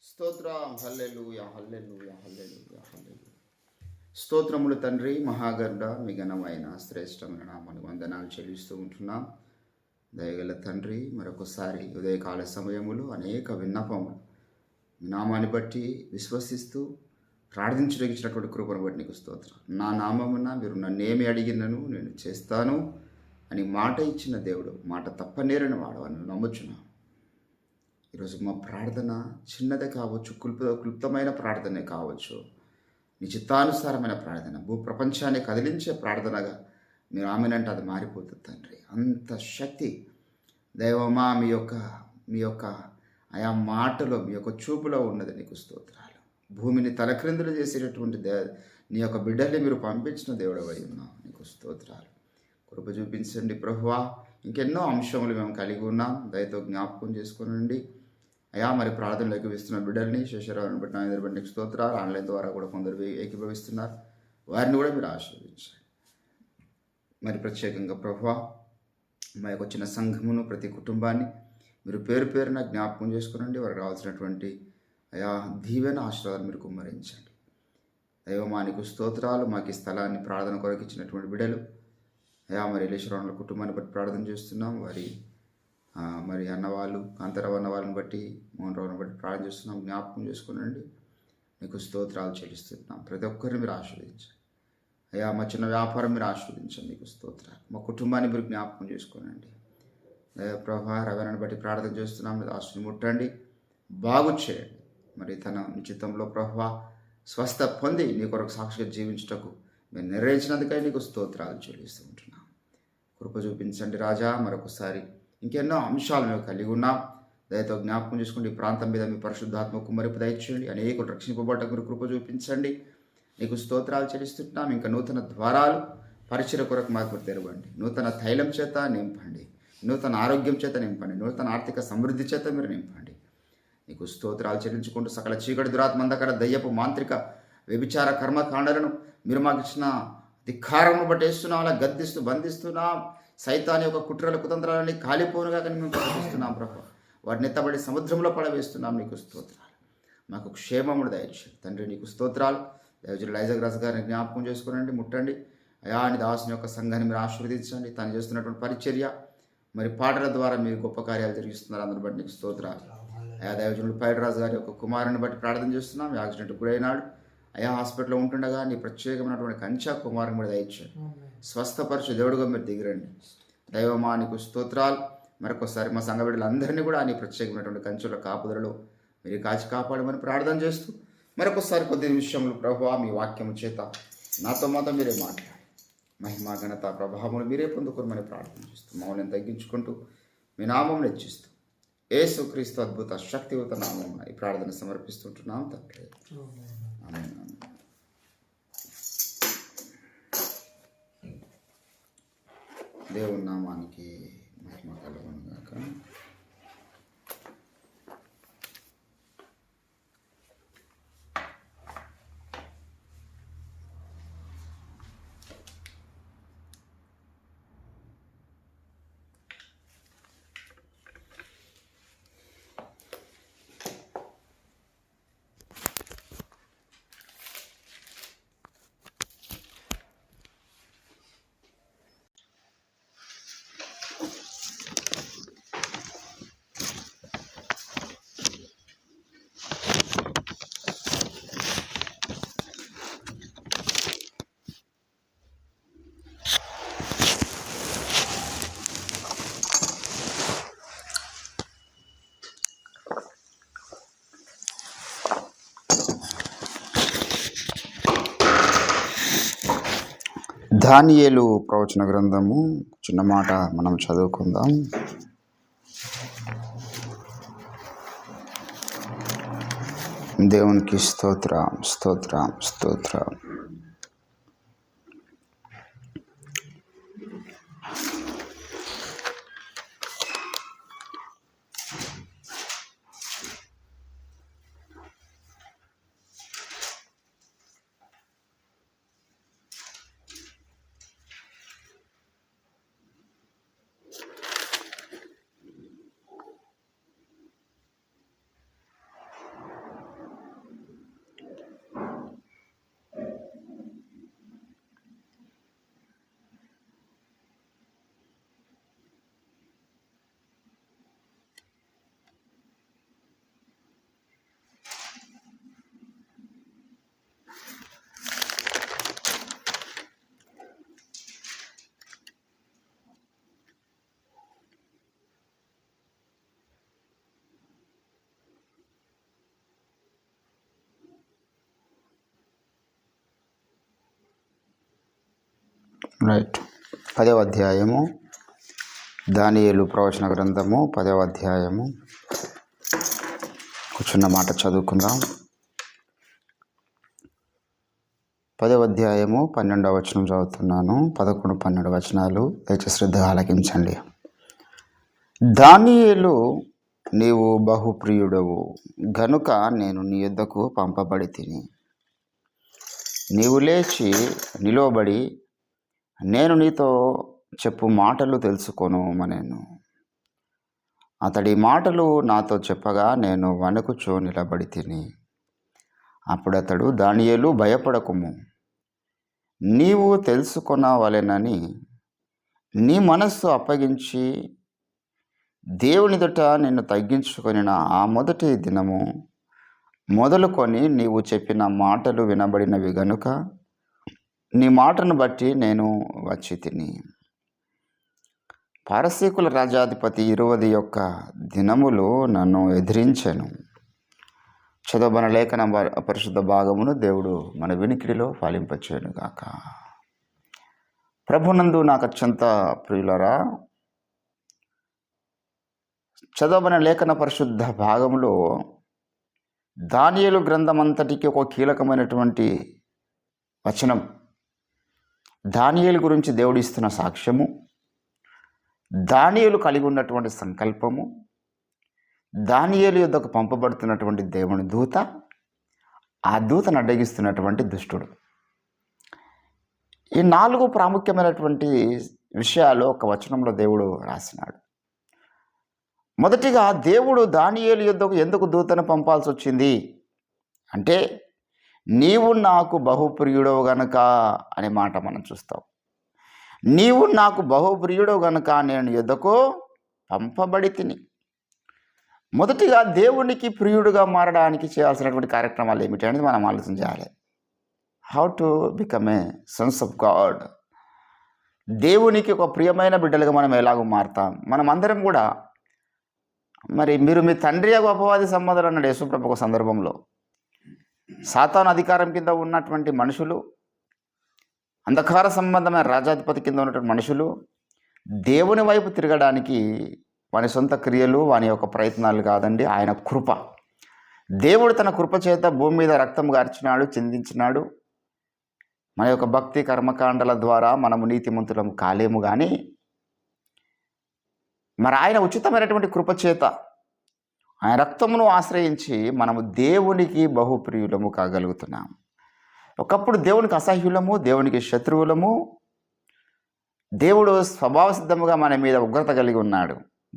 స్తోత్రం. హల్లెలూయా, హల్లెలూయా, హల్లెలూయా, హల్లెలూయా. స్తోత్రములు తండ్రి, మహాగరుడ, మీ ఘనమైన శ్రేష్టమైన నామానికి వందనాలు చెల్లిస్తూ ఉంటున్నాం. దయగల తండ్రి, మరొకసారి ఉదయకాల సమయములు అనేక విన్నపములు మీ నామాన్ని బట్టి విశ్వసిస్తూ ప్రార్థించదగినటువంటి కృపను బట్టి నీకు స్తోత్రం. నా నామమున మీరు నన్నేమి అడిగినను నేను చేస్తాను అని మాట ఇచ్చిన దేవుడు, మాట తప్పనేరని వాడవని నమ్ముచున్నాను. ఈరోజు మా ప్రార్థన చిన్నదే కావచ్చు, క్లుప్తమైన ప్రార్థనే కావచ్చు, నీ చిత్తానుసారమైన ప్రార్థన, భూప్రపంచాన్ని కదిలించే ప్రార్థనగా మీరు ఆమెనంటే అది మారిపోతుంది తండ్రి. అంత శక్తి దైవమా మీ యొక్క ఆయా మాటలో, మీ యొక్క చూపులో ఉన్నది. నీకు స్తోత్రాలు. భూమిని తలక్రిందులు చేసేటటువంటి నీ యొక్క బిడ్డల్ని మీరు పంపించిన దేవుడవై ఉన్నావు. నీకు స్తోత్రాలు. కృప చూపించండి ప్రభువా. ఇంకెన్నో అంశములు మేము కలిగి ఉన్నాం, దయతో జ్ఞాపకం చేసుకునండి అయా. మరి ప్రార్థనలు ఇస్తున్న బిడ్డల్ని శేషరావుని బట్టి, నా ఇద్దరు బట్టి నీకు స్తోత్రాలు. ఆన్లైన్ ద్వారా కూడా కొందరు ఏకీభవిస్తున్నారు, వారిని కూడా మీరు ఆశీర్వదించండి. మరి ప్రత్యేకంగా ప్రభువా, మా యొక్క చిన్న సంఘమును, ప్రతి కుటుంబాన్ని మీరు పేరు పేరున జ్ఞాపకం చేసుకునండి. వారికి రావాల్సినటువంటి అయా దీవెన ఆశీర్వాదాలు మీరు కుమ్మరించండి. దైవమానికి స్తోత్రాలు. మాకు ఈ స్థలాన్ని ప్రార్థన కొరకు ఇచ్చినటువంటి బిడ్డలు అయా, మరి ఎలేశ్వరంలో కుటుంబాన్ని బట్టి ప్రార్థన చేస్తున్నాం. వారి మరి అన్నవాళ్ళు, కాంతారావు అన్న వాళ్ళని బట్టి, మోహన్ రావుని బట్టి ప్రార్థన చేస్తున్నాం. జ్ఞాపకం చేసుకునండి. నీకు స్తోత్రాలు చెల్లిస్తున్నాం. ప్రతి ఒక్కరిని మీరు ఆశీర్వదించండి అయ్యా. మా చిన్న వ్యాపారం మీరు ఆశీర్వదించండి. నీకు స్తోత్రాలు. మా కుటుంబాన్ని మీరు జ్ఞాపకం చేసుకోనండి. ప్రభా, రవణని బట్టి ప్రార్థన చేస్తున్నాం. మీరు ఆశని ముట్టండి, బాగు చేయండి. మరి తన నిశ్చితంలో ప్రభా స్వస్థ పొంది నీ కొరకు సాక్షిగా జీవించుటకు మేము నిర్ణయించినందుకై నీకు స్తోత్రాలు చెల్లిస్తూ ఉంటున్నాం. కృప చూపించండి రాజా. మరొకసారి ఇంకెన్నో అంశాలు మేము కలిగి ఉన్నాం. దయతో జ్ఞాపకం చేసుకోండి. ఈ ప్రాంతం మీద మీ పరిశుద్ధాత్మ కుమ్మరింపు దయచేయండి. అనేకులు రక్షింపబడ్డకు మీరు కృప చూపించండి. నీకు స్తోత్రాలు చెల్లిస్తుంటున్నాం. ఇంకా నూతన ద్వారాలు పరిచయ కొరకు మాకు తెరవండి. నూతన తైలం చేత నింపండి, నూతన ఆరోగ్యం చేత నింపండి, నూతన ఆర్థిక సమృద్ధి చేత మీరు నింపండి. నీకు స్తోత్రాలు చెల్లించుకుంటూ సకల చీకటి దురాత్మందకర దయ్యపు మాంత్రిక వ్యభిచార కర్మకాండలను మీరు మాకు ఇచ్చిన ధిక్కారమును బట్టి వేస్తున్నాం, అలా గద్దిస్తూ బంధిస్తున్నాం. సైతాన్ యొక్క కుట్రల కుతంత్రాలని కాలిపోనుగా కానీ మేము ప్రకటిస్తున్నాం ప్రభు. వాటిని ఎత్తబడి సముద్రంలో పడవేస్తున్నాం. నీకు స్తోత్రాలు. మాకు క్షేమముడు దయచేయండి తండ్రి. నీకు స్తోత్రాలు. దైవజనుడు ఐజాక్ రాజు గారిని జ్ఞాపకం చేసుకునండి, ముట్టండి అయా. అని దాసుని యొక్క సంఘాన్ని మీరు ఆశీర్వదించండి. తను చేస్తున్నటువంటి పరిచర్య, మరి పాటల ద్వారా మీరు గొప్ప కార్యాలు జరిగిస్తున్నారు. అందరిని బట్టి నీకు స్తోత్రాలు అయా. దైవజనుడు పైడరాజు గారి యొక్క కుమారుని బట్టి ప్రార్థన చేస్తున్నాం. యాక్సిడెంట్ గురైనాడు అయా, హాస్పిటల్లో ఉంటుండగా నీ ప్రత్యేకమైనటువంటి కంచా కుమారుని కూడా దయచేయండి. స్వస్థపరచు దేవుడుగా మీరు దిగిరండి. దైవమా నీకు స్తోత్రాలు. మరొకసారి మా సంఘ బిడ్డలందరినీ కూడా నీ ప్రత్యేకమైనటువంటి కంచుల కాపుదలలో మీరు కాచి కాపాడమని ప్రార్థన చేస్తూ మరొకసారి కొద్ది నిమిషంలో ప్రభువా మీ వాక్యము చేత నాతో మాతో మీరే మాట్లాడి మహిమ ఘనత ప్రభావములు మీరే పొందుకోమని ప్రార్థన చేస్తూ మౌనం తగ్గించుకుంటూ మీ నామం హెచ్చిస్తూ యేసుక్రీస్తు అద్భుత శక్తివంత నామం ఈ ప్రార్థన సమర్పిస్తుంటున్నాం తండ్రి. ఆమేన్. దేవుని నామానికి మహిమ కలుగును గాక. దానియేలు ప్రవచన గ్రంథము చిన్న మాట మనం చదువుకుందాం. దేవునికి స్తోత్రం స్తోత్రం స్తోత్రం. రైట్. 10వ అధ్యాయము దానియేలు ప్రవచన గ్రంథము 10వ అధ్యాయము చిన్న మాట చదువుకుందాం. 10వ అధ్యాయము 12వ వచనం చదువుతున్నాను. 11, 12 వచనాలు దయచేసి శ్రద్ధగా ఆలకించండి. దానియేలు, నీవు బహుప్రియుడవు గనుక నేను నీ యొద్దకు పంపబడి తిని, నీవు లేచి నిలవబడి నేను నీతో చెప్పు మాటలు తెలుసుకొనుమనెను. అతడి మాటలు నాతో చెప్పగా నేను వణకుచూ నిలబడి తిని. అప్పుడు అతడు, దానియేలు, భయపడకుము, నీవు తెలుసుకొనవలెనని నీ మనస్సు అప్పగించి దేవునిదట నిన్ను తగ్గించుకొనిన ఆ మొదటి దినము మొదలుకొని నీవు చెప్పిన మాటలు వినబడినవి గనుక నీ మాటను బట్టి నేను వచ్చి తిని. పారసీకుల రాజాధిపతి 21 దినములు నన్ను ఎదిరించెను. చదవబడిన లేఖన పరిశుద్ధ భాగమును దేవుడు మన వినికిడిలో ఫలింపచేయును గాక. ప్రభునందు నాకు అత్యంత ప్రియులరా, చదవబడిన లేఖన పరిశుద్ధ భాగంలో దానియేలు గ్రంథమంతటికి ఒక కీలకమైనటువంటి వచనం. దానియేలు గురించి దేవుడు ఇస్తున్న సాక్ష్యము, దానియేలు కలిగి ఉన్నటువంటి సంకల్పము, దానియేలు యొద్దకు పంపబడుతున్నటువంటి దేవుని దూత, ఆ దూతను అడ్డగిస్తున్నటువంటి దుష్టుడు. ఈ 4 ప్రాముఖ్యమైనటువంటి విషయాలు ఒక వచనంలో దేవుడు రాసినాడు. మొదటిగా, దేవుడు దానియేలు యొద్దకు ఎందుకు దూతను పంపాల్సి వచ్చింది అంటే, నీవు నాకు బహుప్రియుడవు గనుక అనే మాట మనం చూస్తాం. నీవు నాకు బహుప్రియుడవు గనుక నేను యొద్దకు పంపబడి తిని. మొదటిగా దేవునికి ప్రియుడుగా మారడానికి చేయాల్సినటువంటి కార్యక్రమాలు ఏమిటి అనేది మనం ఆలోచన చేయాలి. How to become a Sons of God. దేవునికి ఒక ప్రియమైన బిడ్డలుగా మనం ఎలాగో మారుతాం. మనం అందరం కూడా, మరి మీరు మీ తండ్రి యొక్క అపవాది సంబంధాలు అన్నాడు యేసుప్రభు ఒక సందర్భంలో. సాతాను అధికారం కింద ఉన్నటువంటి మనుషులు, అంధకార సంబంధమైన రాజాధిపతి కింద ఉన్నటువంటి మనుషులు దేవుని వైపు తిరగడానికి వాని సొంత క్రియలు, వాని యొక్క ప్రయత్నాలు కాదండి, ఆయన కృప. దేవుడు తన కృప చేత భూమి మీద రక్తం గార్చినాడు, చిందించినాడు. మన యొక్క భక్తి కర్మకాండల ద్వారా మనము నీతిమంతులం కాలేము, కానీ మరి ఆయన ఉచితమైనటువంటి కృప చేత ఆయన రక్తమును ఆశ్రయించి మనము దేవునికి బహుప్రియులము కాగలుగుతున్నాము. ఒకప్పుడు దేవునికి అసహ్యులము, దేవునికి శత్రువులము. దేవుడు స్వభావ సిద్ధముగా మన మీద ఉగ్రత కలిగి ఉన్నాడు.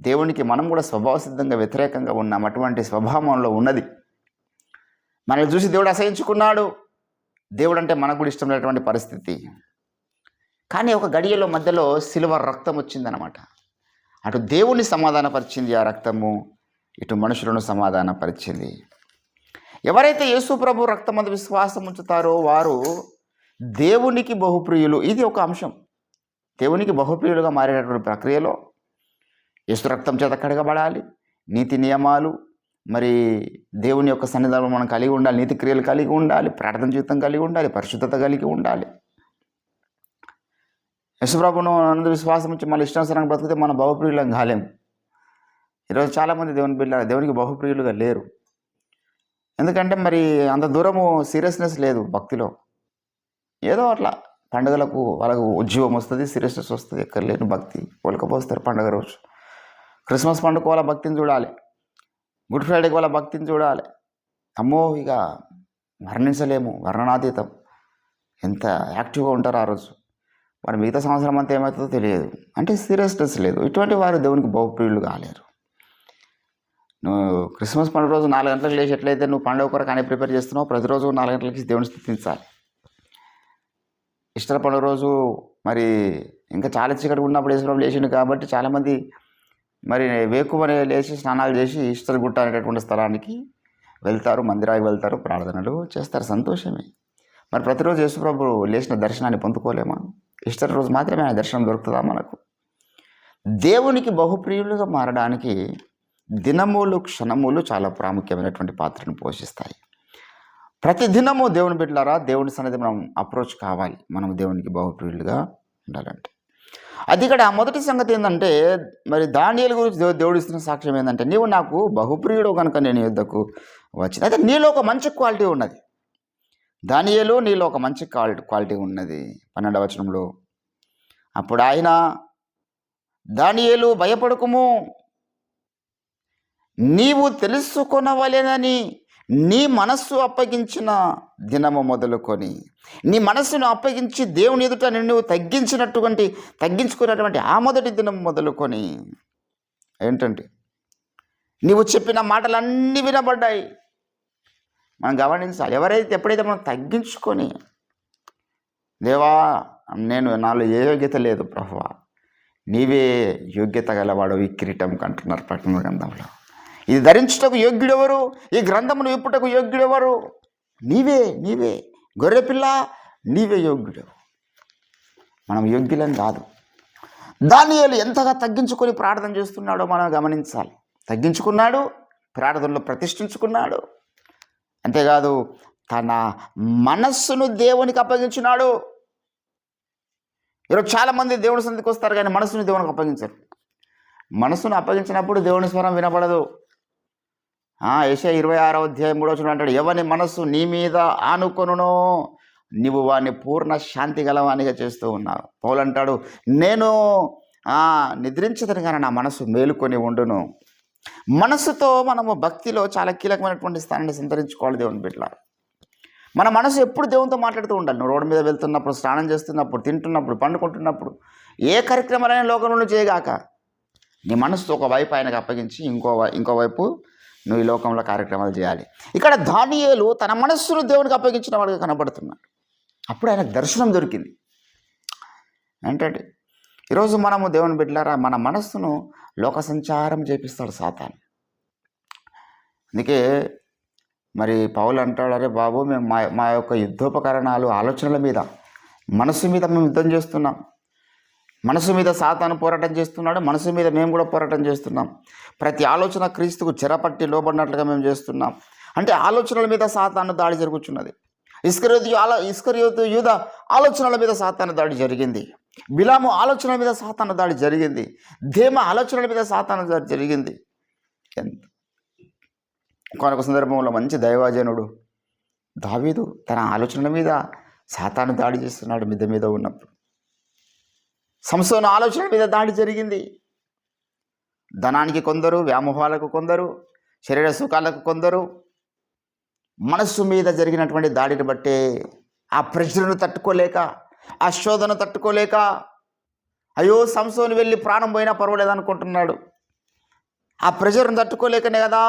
దేవునికి మనం కూడా స్వభావ సిద్ధంగా వ్యతిరేకంగా ఉన్నాం. అటువంటి స్వభావంలో ఉన్నది. మనల్ని చూసి దేవుడు అసహించుకున్నాడు. దేవుడు అంటే మనకు కూడా ఇష్టం లేనటువంటి పరిస్థితి. కానీ ఒక గడియలో మధ్యలో సిలువ రక్తం వచ్చిందనమాట. అటు దేవుని సమాధానపరిచింది ఆ రక్తము, ఇటు మనుషులను సమాధానపరిచింది. ఎవరైతే యేసు ప్రభు రక్తమందు విశ్వాసం ఉంచుతారో వారు దేవునికి బహుప్రియులు. ఇది ఒక అంశం. దేవునికి బహుప్రియులుగా మారేటటువంటి ప్రక్రియలో యేసు రక్తం చేత కడగబడాలి. నీతి నియమాలు, మరి దేవుని యొక్క సన్నిధానంలో మనం కలిగి ఉండాలి, నీతి క్రియలు కలిగి ఉండాలి, ప్రార్థన జీవితం కలిగి ఉండాలి, పరిశుద్ధత కలిగి ఉండాలి. యేసుప్రభును అనంత విశ్వాసం నుంచి మళ్ళీ ఇష్టానుసారంగా బ్రతికితే మనం బహుప్రియులం కాలేము. ఈరోజు చాలామంది దేవునికి బహుప్రియులుగా లేరు. ఎందుకంటే మరి అంత దూరము సీరియస్నెస్ లేదు భక్తిలో. ఏదో అట్లా పండుగలకు వాళ్ళకు ఉద్యోగం వస్తుంది, సీరియస్నెస్ వస్తుంది, ఎక్కడ లేని భక్తి ఒలకపోస్తారు పండుగ రోజు. క్రిస్మస్ పండుగ వాళ్ళ భక్తిని చూడాలి, గుడ్ ఫ్రైడేకి వాళ్ళ భక్తిని చూడాలి. అమ్మో, ఇక వర్ణించలేము, వర్ణనాతీతం. ఎంత యాక్టివ్గా ఉంటారు ఆ రోజు. మరి మిగతా సంవత్సరం అంతా ఏమవుతుందో తెలియదు. అంటే సీరియస్నెస్ లేదు. ఇటువంటి వారు దేవునికి బహుప్రియులు కాలేరు. నువ్వు క్రిస్మస్ పండుగ రోజు 4 గంటలకు లేచి ఎట్లయితే నువ్వు పండుగ కొరకు అని ప్రిపేర్ చేస్తున్నావు, ప్రతిరోజు 4 గంటలకి దేవుని స్థుతించాలి. ఈస్టర్ పండుగ రోజు మరి ఇంకా చాలా చీకటి ఉన్నప్పుడు యేసుప్రభు లేచిండు కాబట్టి చాలామంది మరి వేకువనే లేచి స్నానాలు చేసి ఈస్టర్ గుట్ట అనేటటువంటి స్థలానికి వెళ్తారు, మందిరానికి వెళ్తారు, ప్రార్థనలు చేస్తారు. సంతోషమే. మరి ప్రతిరోజు యేసుప్రభు లేచిన దర్శనాన్ని పొందుకోలేమా? ఈస్టర్ రోజు మాత్రమే ఆయన దర్శనం దొరుకుతుందా మనకు? దేవునికి బహుప్రియులుగా మారడానికి దినములు, క్షణములు చాలా ప్రాముఖ్యమైనటువంటి పాత్రను పోషిస్తాయి. ప్రతి దినము దేవుని బిడ్డలారా, దేవుని సన్నిధి మనం అప్రోచ్ కావాలి. మనం దేవునికి బహుప్రియులుగా ఉండాలంటే అది ఇక్కడ మొదటి సంగతి ఏంటంటే, మరి దానియేలు గురించి దేవుడు ఇస్తున్న సాక్ష్యం ఏంటంటే, నీవు నాకు బహుప్రియుడు కనుక నేను యుద్ధకు వచ్చింది. అయితే నీలో ఒక మంచి క్వాలిటీ ఉన్నది. దానియేలు, నీలో ఒక మంచి క్వాలిటీ ఉన్నది. 12వ వచనంలో అప్పుడు ఆయన, దానియేలు భయపడకుము, నీవు తెలుసుకొనవలెనని నీ మనస్సు అప్పగించిన దినము మొదలుకొని, నీ మనస్సును అప్పగించి దేవుని ఎదుట నిన్ను తగ్గించుకున్నటువంటి ఆ మొదటి దినం మొదలుకొని ఏంటంటే, నీవు చెప్పిన మాటలన్నీ వినబడ్డాయి. మనం గమనించాలి. ఎప్పుడైతే మనం తగ్గించుకొని, దేవా నాలో ఏ యోగ్యత లేదు ప్రభువా, నీవే యోగ్యత గలవాడు ఈ కిరీటం కంటున్నారు ప్రకటన గ్రంథంలో. ఇది ధరించుటకు యోగ్యుడెవరు? ఈ గ్రంథమును విప్పుటకు యోగ్యుడెవరు? నీవే గొర్రెపిల్ల, నీవే యోగ్యుడెవరు. మనం యోగ్యులం కాదు. దానియేలు ఎంతగా తగ్గించుకొని ప్రార్థన చేస్తున్నాడో మనం గమనించాలి. తగ్గించుకున్నాడు, ప్రార్థనలో ప్రతిష్ఠించుకున్నాడు. అంతేకాదు తన మనస్సును దేవునికి అప్పగించినాడు. ఈరోజు చాలామంది దేవుని సన్నిధికి వస్తారు కానీ మనస్సును దేవునికి అప్పగించరు. మనస్సును అప్పగించినప్పుడు దేవుని స్వరం వినపడదు. యెషయా 26వ అధ్యాయం 3వ వచనం అంటాడు, ఎవని మనస్సు నీ మీద ఆనుకొనునో నీవు వాడిని పూర్ణ శాంతి గలవానిగా చేస్తూ ఉన్నావు. పౌలు అంటాడు, నేను నిద్రించదని కానీ నా మనస్సు మేలుకొని ఉండును. మనస్సుతో మనము భక్తిలో చాలా కీలకమైనటువంటి స్థానాన్ని సంతరించుకోవాలి. దేవుని బిడ్డలారా, మన మనసు ఎప్పుడు దేవునితో మాట్లాడుతూ ఉండాలి. నువ్వు రోడ్డు మీద వెళ్తున్నప్పుడు, స్నానం చేస్తున్నప్పుడు, తింటున్నప్పుడు, పండుకుంటున్నప్పుడు, ఏ కార్యక్రమాలైనా లోకంలో చేయగాక నీ మనసుతో ఒకవైపు ఆయనకు అప్పగించి ఇంకోవైపు నువ్వు ఈ లోకంలో కార్యక్రమాలు చేయాలి. ఇక్కడ దానియేలు తన మనస్సును దేవునికి అప్పగించిన వాడిగా కనబడుతున్నాడు. అప్పుడు ఆయనకు దర్శనం దొరికింది. ఏంటంటే ఈరోజు మనము దేవుని బిడ్డలారా, మన మనస్సును లోక సంచారం చేపిస్తాడు సాతాను. అందుకే మరి పౌలు అంటాడు, అరే బాబు, మేము మా యొక్క యుద్ధోపకరణాలు, ఆలోచనల మీద, మనసు మీద మేము యుద్ధం చేస్తున్నాం. మనసు మీద సాతాను పోరాటం చేస్తున్నాడు, మనసు మీద మేము కూడా పోరాటం చేస్తున్నాం. ప్రతి ఆలోచన క్రీస్తుకు చెరపట్టి లోబడినట్లుగా మేము చేస్తున్నాం. అంటే ఆలోచనల మీద సాతాను దాడి జరుగుతున్నది. ఇస్కరియోతు యూద ఆలోచనల మీద సాతాను దాడి జరిగింది. బిలాము ఆలోచనల మీద సాతాను దాడి జరిగింది. దేమ ఆలోచనల మీద సాతాను దాడి జరిగింది. కొనొక సందర్భంలో మంచి దైవజనుడు దావీదు తన ఆలోచనల మీద సాతాను దాడి చేస్తున్నాడు మిద్దె మీద ఉన్నప్పుడు. సంసోను ఆలోచనల మీద దాడి జరిగింది. ధనానికి కొందరు, వ్యామోహాలకు కొందరు, శరీర సుఖాలకు కొందరు, మనస్సు మీద జరిగినటువంటి దాడిని బట్టే ఆ ప్రెషర్ను తట్టుకోలేక, ఆ శోధన తట్టుకోలేక, అయ్యో సంసోను వెళ్ళి ప్రాణం పోయినా పర్వాలేదు అనుకుంటున్నాడు. ఆ ప్రెషర్ను తట్టుకోలేకనే కదా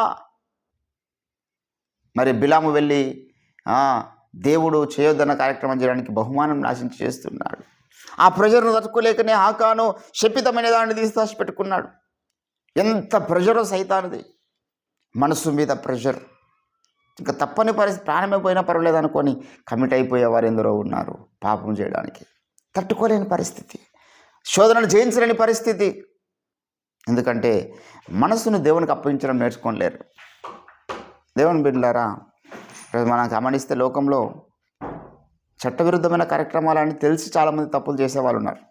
మరి బిలాము వెళ్ళి దేవుడు చేయొద్దన్న కార్యక్రమం చేయడానికి బహుమానం నాశించి చేస్తున్నాడు. ఆ ప్రెషర్ను తట్టుకోలేకనే ఆకాను శపితమైన దాన్ని తీసి పెట్టుకున్నాడు. ఎంత ప్రెషరో సైతానుది, మనసు మీద ప్రెషర్. ఇంకా తప్పని పరిస్థితి, ప్రాణమే పోయినా పర్వాలేదు అనుకొని కమిట్ అయిపోయేవారు ఎందరో ఉన్నారు పాపం చేయడానికి. తట్టుకోలేని పరిస్థితి, శోధనను జయించలేని పరిస్థితి. ఎందుకంటే మనసును దేవునికి అప్పగించడం నేర్చుకోలేరు. దేవుని బిడ్డలారా, మనం గమనిస్తే లోకంలో చట్టవిరుద్ధమైన కార్యక్రమాలని తెలిసి చాలామంది తప్పులు చేసేవాళ్ళు ఉన్నారు.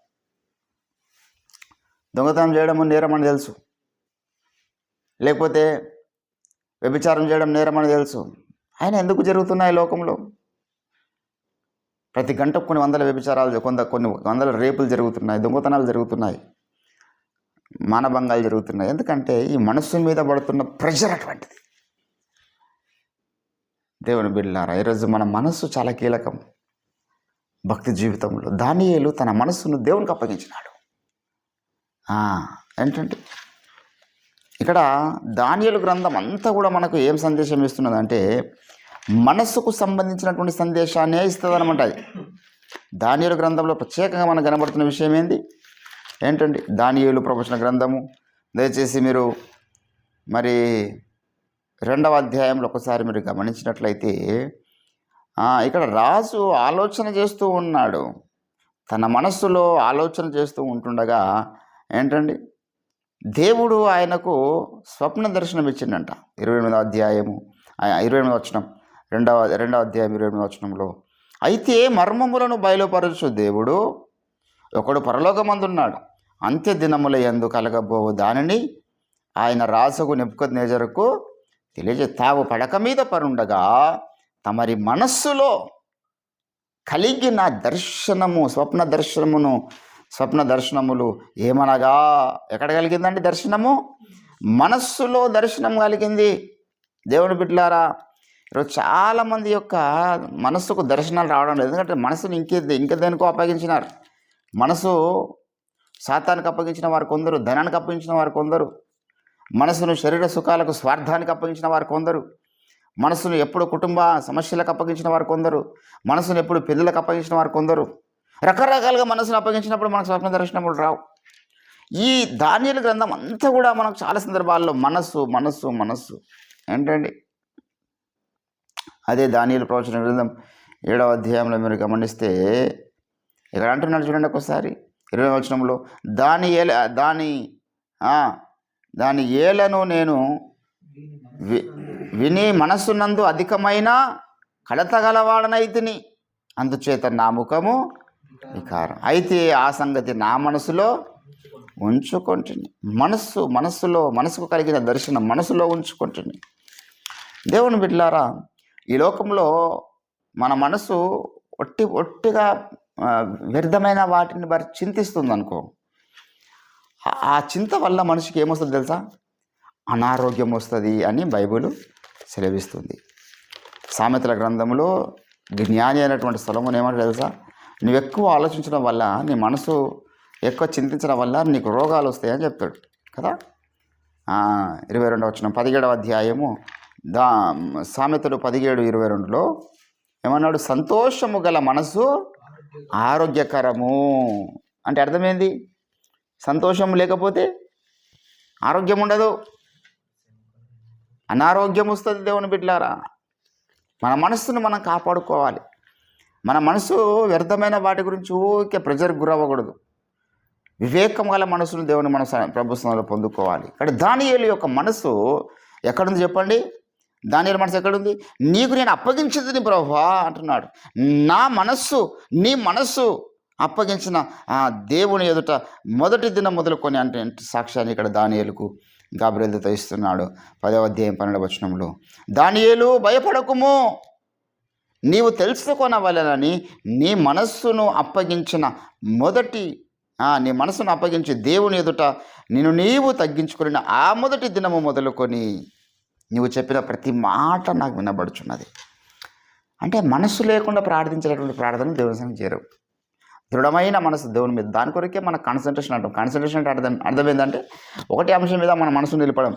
దొంగతనం చేయడం నేరం అని తెలుసు, లేకపోతే వ్యభిచారం చేయడం నేరం అని తెలుసు. ఆయన ఎందుకు జరుగుతున్నాయి లోకంలో? ప్రతి గంట కొన్ని వందల వ్యభిచారాలు, కొన్ని వందల రేపులు జరుగుతున్నాయి, దొంగతనాలు జరుగుతున్నాయి, మానభంగాలు జరుగుతున్నాయి. ఎందుకంటే ఈ మనస్సు మీద పడుతున్న ప్రెషర్ అటువంటిది. దేవుని బిడ్డలారా, ఈరోజు మన మనస్సు చాలా కీలకం భక్తి జీవితంలో. దానియేలు తన మనస్సును దేవునికి అప్పగించినాడు. ఏంటంటే ఇక్కడ దానియేలు గ్రంథం అంతా కూడా మనకు ఏం సందేశం ఇస్తున్నదంటే మనస్సుకు సంబంధించినటువంటి సందేశాన్నే ఇస్తుందన్నమాట. అది దానియేలు గ్రంథంలో ప్రత్యేకంగా మనకు కనబడుతున్న విషయం ఏంటంటే దానియేలు ప్రవచన గ్రంథము. దయచేసి మీరు మరి 2వ అధ్యాయంలో ఒకసారి మీరు గమనించినట్లయితే ఇక్కడ రాజు ఆలోచన చేస్తూ ఉన్నాడు. తన మనస్సులో ఆలోచన చేస్తూ ఉంటుండగా ఏంటండి దేవుడు ఆయనకు స్వప్న దర్శనం ఇచ్చిండంట. 28వ అధ్యాయము 28వ వచనం, 2వ అధ్యాయం 28వ వచనంలో, అయితే మర్మములను బయలుపరచు దేవుడు ఒకడు పరలోకమందున్నాడు, అంత్య దినముల యందు కలగబోవు దానిని ఆయన రాజుకు నెబుకద్నెజరుకు తావు పడక మీద పరుండగా తమరి మనస్సులో కలిగిన దర్శనము, స్వప్న దర్శనములు ఏమనగా, ఎక్కడ కలిగిందండి దర్శనము? మనస్సులో దర్శనం కలిగింది. దేవుని బిడ్డలారా, ఈరోజు చాలామంది యొక్క మనస్సుకు దర్శనాలు రావడం లేదు. ఎందుకంటే మనసును ఇంక దేనికో అప్పగించినారు. మనసు సాతానికి అప్పగించిన వారు కొందరు, ధనానికి అప్పగించిన వారు కొందరు, మనసును శరీర సుఖాలకు, స్వార్థానికి అప్పగించిన వారు కొందరు, మనసును ఎప్పుడు కుటుంబ సమస్యలకు అప్పగించిన వారు కొందరు, మనసును ఎప్పుడు పిల్లలకు అప్పగించిన వారు కొందరు. రకరకాలుగా మనసును అప్పగించినప్పుడు మనకు స్వప్న దర్శనములు రావు. ఈ దానియేలు గ్రంథం అంతా కూడా మనకు చాలా సందర్భాల్లో మనస్సు ఏంటండి. అదే దానియేలు ప్రవచన గ్రంథం 7వ అధ్యాయంలో మీరు గమనిస్తే ఇక్కడ అంటున్నాడు చూడండి ఒకసారి 20వ వచనంలో, దాని ఏలను నేను విని మనస్సునందు అధికమైన కడతగలవాడనైతిని, అందుచేత నా ముఖము వికారం అయితే ఆ సంగతి నా మనసులో ఉంచుకుంటుంది. మనసుకు కలిగిన దర్శనం మనసులో ఉంచుకుంటుంది. దేవుని బిడ్డలారా, ఈ లోకంలో మన మనసు ఒట్టిగా వ్యర్థమైన వాటిని చింతిస్తుంది అనుకో. ఆ చింత వల్ల మనిషికి ఏమొస్తుంది తెలుసా? అనారోగ్యం వస్తుంది అని బైబిల్ సెలవిస్తుంది. సామెతల గ్రంథంలో జ్ఞాని అయినటువంటి సొలొమోను ఏమంటాడు తెలుసా? నువ్వు ఎక్కువ ఆలోచించడం వల్ల, నీ మనసు ఎక్కువ చింతించడం వల్ల నీకు రోగాలు వస్తాయని చెప్తాడు కదా. 22వ వచనం 17వ అధ్యాయము సామెతలు 17:22లో ఏమన్నాడు? సంతోషము గల మనసు ఆరోగ్యకరము అంటే అర్థమైంది. సంతోషం లేకపోతే ఆరోగ్యం ఉండదు, అనారోగ్యం వస్తుంది. దేవుని బిడ్డలారా, మన మనస్సును మనం కాపాడుకోవాలి. మన మనసు వ్యర్థమైన వాటి గురించి ఊరికే ప్రెజర్ గురవ్వకూడదు. వివేకం గల మనసును దేవుని మన ప్రభుత్వంలో పొందుకోవాలి. ఇక్కడ దానియేలు యొక్క మనసు ఎక్కడుంది చెప్పండి? దానియేలు మనసు ఎక్కడుంది? నీకు నేను అప్పగించింది ప్రభువా అంటున్నాడు. నీ మనస్సు అప్పగించిన ఆ దేవుని ఎదుట మొదటి దినం మొదలుకొని అంటే సాక్ష్యాన్ని ఇక్కడ దానియేలుకు గాబ్రియేలుతో ఇస్తున్నాడు. 10వ అధ్యాయం 12వ వచనంలో, దానియేలు భయపడకుము, నీవు తెలుసుకొనవలెనని నీ మనస్సును అప్పగించి దేవుని ఎదుట నీవు తగ్గించుకుని ఆ మొదటి దినము మొదలుకొని నీవు చెప్పిన ప్రతి మాట నాకు వినబడుచున్నది. అంటే మనస్సు లేకుండా ప్రార్థించేటటువంటి ప్రార్థనలు దేవుని సన్నిధికి చేరవు. దృఢమైన మనసు దేవుని మీద, దాని కొరకే మన కాన్సన్ట్రేషన్ అంటాం. కాన్సన్ట్రేషన్ అంటే అర్థం ఏంటంటే ఒకటి అంశం మీద మన మనసు నిలపడం,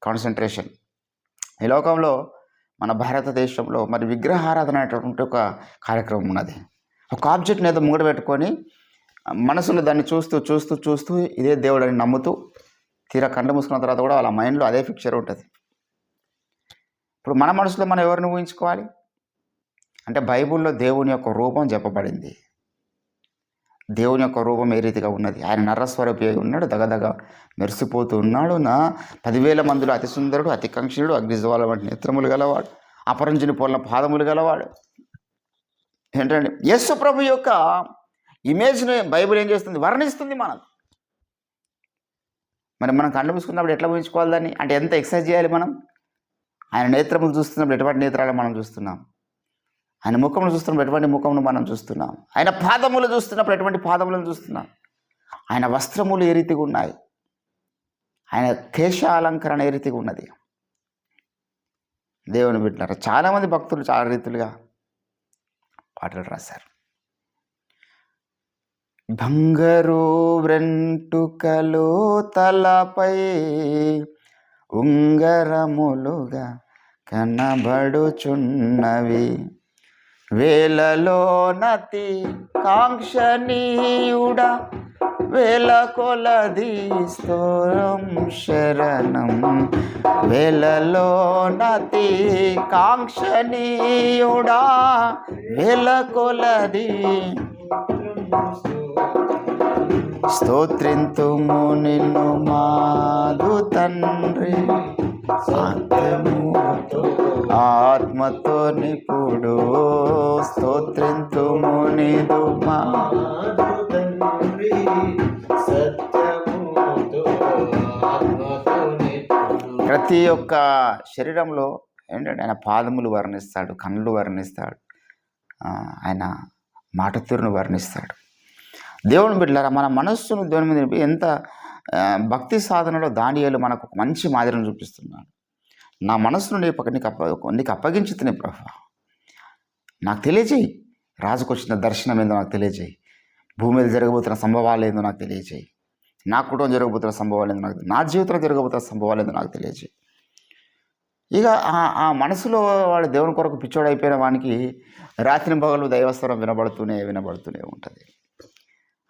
కాన్సన్ట్రేషన్. ఈ లోకంలో మన భారతదేశంలో మరి విగ్రహారాధన అనేటటువంటి ఒక కార్యక్రమం ఉన్నది. ఒక ఆబ్జెక్ట్ని ఏదో ముంగట పెట్టుకొని మనసులో దాన్ని చూస్తూ ఇదే దేవుడు అని నమ్ముతూ తీరా కళ్ళు మూసుకున్న తర్వాత కూడా వాళ్ళ మైండ్లో అదే పిక్చర్ ఉంటుంది. ఇప్పుడు మన మనసులో మనం ఎవరిని ఊహించుకోవాలి అంటే బైబిల్లో దేవుని యొక్క రూపం చెప్పబడింది. దేవుని యొక్క రూపం ఏ రీతిగా ఉన్నది? ఆయన నరస్వరూపి ఉన్నాడు, దగదగ మెరిసిపోతూ ఉన్నాడు. 10,000 మందిలో అతి సుందరుడు, అతి కంక్షణుడు, అగ్నిజ్వాల వంటి నేత్రములు గలవాడు, అపరంజిని పోలిన పాదములు గలవాడు. ఏంటండి యేసు ప్రభు యొక్క ఇమేజ్ని బైబిల్ ఏం చేస్తుంది? వర్ణిస్తుంది మనకు. మరి మనం కళ్ళు మూసుకున్నప్పుడు ఎట్లా ఊహించుకోవాలి దాన్ని? అంటే ఎంత ఎక్సర్సైజ్ చేయాలి మనం? ఆయన నేత్రములు చూస్తున్నప్పుడు ఎటువంటి నేత్రాలు మనం చూస్తున్నాం, ఆయన ముఖమును చూస్తున్నప్పుడు ఎటువంటి ముఖమును మనం చూస్తున్నాం, ఆయన పాదములు చూస్తున్నప్పుడు ఎటువంటి పాదములను చూస్తున్నాం, ఆయన వస్త్రములు ఏ రీతిగా ఉన్నాయి, ఆయన కేశాలంకరణ ఏ రీతిగా ఉన్నది. దేవుని బిడ్డలారా, చాలామంది భక్తులు చాలా రీతులుగా పాటలు రాశారు. బంగారు వెంట్రుకలు తలపై ఉంగరములుగా కనబడుచున్నవి, వేలలో నతి కాంక్షణీయుడా, వేల కొలది స్తోత్రం శరణం, వేలలో నతి కాంక్షణీయుడా, వేల కొలది స్తోత్రింతుము నిన్ను మాదు తండ్రి, ఆత్మతో నిపుడు స్తోత్రింతుము నీదు మాదు తండ్రి, ప్రతి ఒక్క శరీరంలో ఏంటంటే ఆయన పాదములు వర్ణిస్తాడు, కళ్ళు వర్ణిస్తాడు, ఆయన మాట తీరును వర్ణిస్తాడు. దేవుని బిడ్డలారా, మన మనస్సును దేవుని మీద ఎంత భక్తి సాధనలో దానియేలు మనకు ఒక మంచి మాదిరిని చూపిస్తున్నాడు. నా మనస్సును నీకు అప్పగించుతున్నా ప్రభువా, నాకు తెలియజేయి, రాజుకు వచ్చిన దర్శనం ఏందో నాకు తెలియజేయి, భూమి మీద జరగబోతున్న సంభవాలు ఏందో నాకు తెలియజేయి, నా కుటుంబం జరగబోతున్న సంభవాలు ఏందో నాకు, నా జీవితంలో జరగబోతున్న సంభవాలు ఏందో నాకు తెలియజేయి. ఇక ఆ మనసులో వాడు దేవుని కొరకు పిచ్చోడు అయిపోయిన వానికి రాత్రి పగలు దైవస్వరం వినబడుతూనే ఉంటుంది.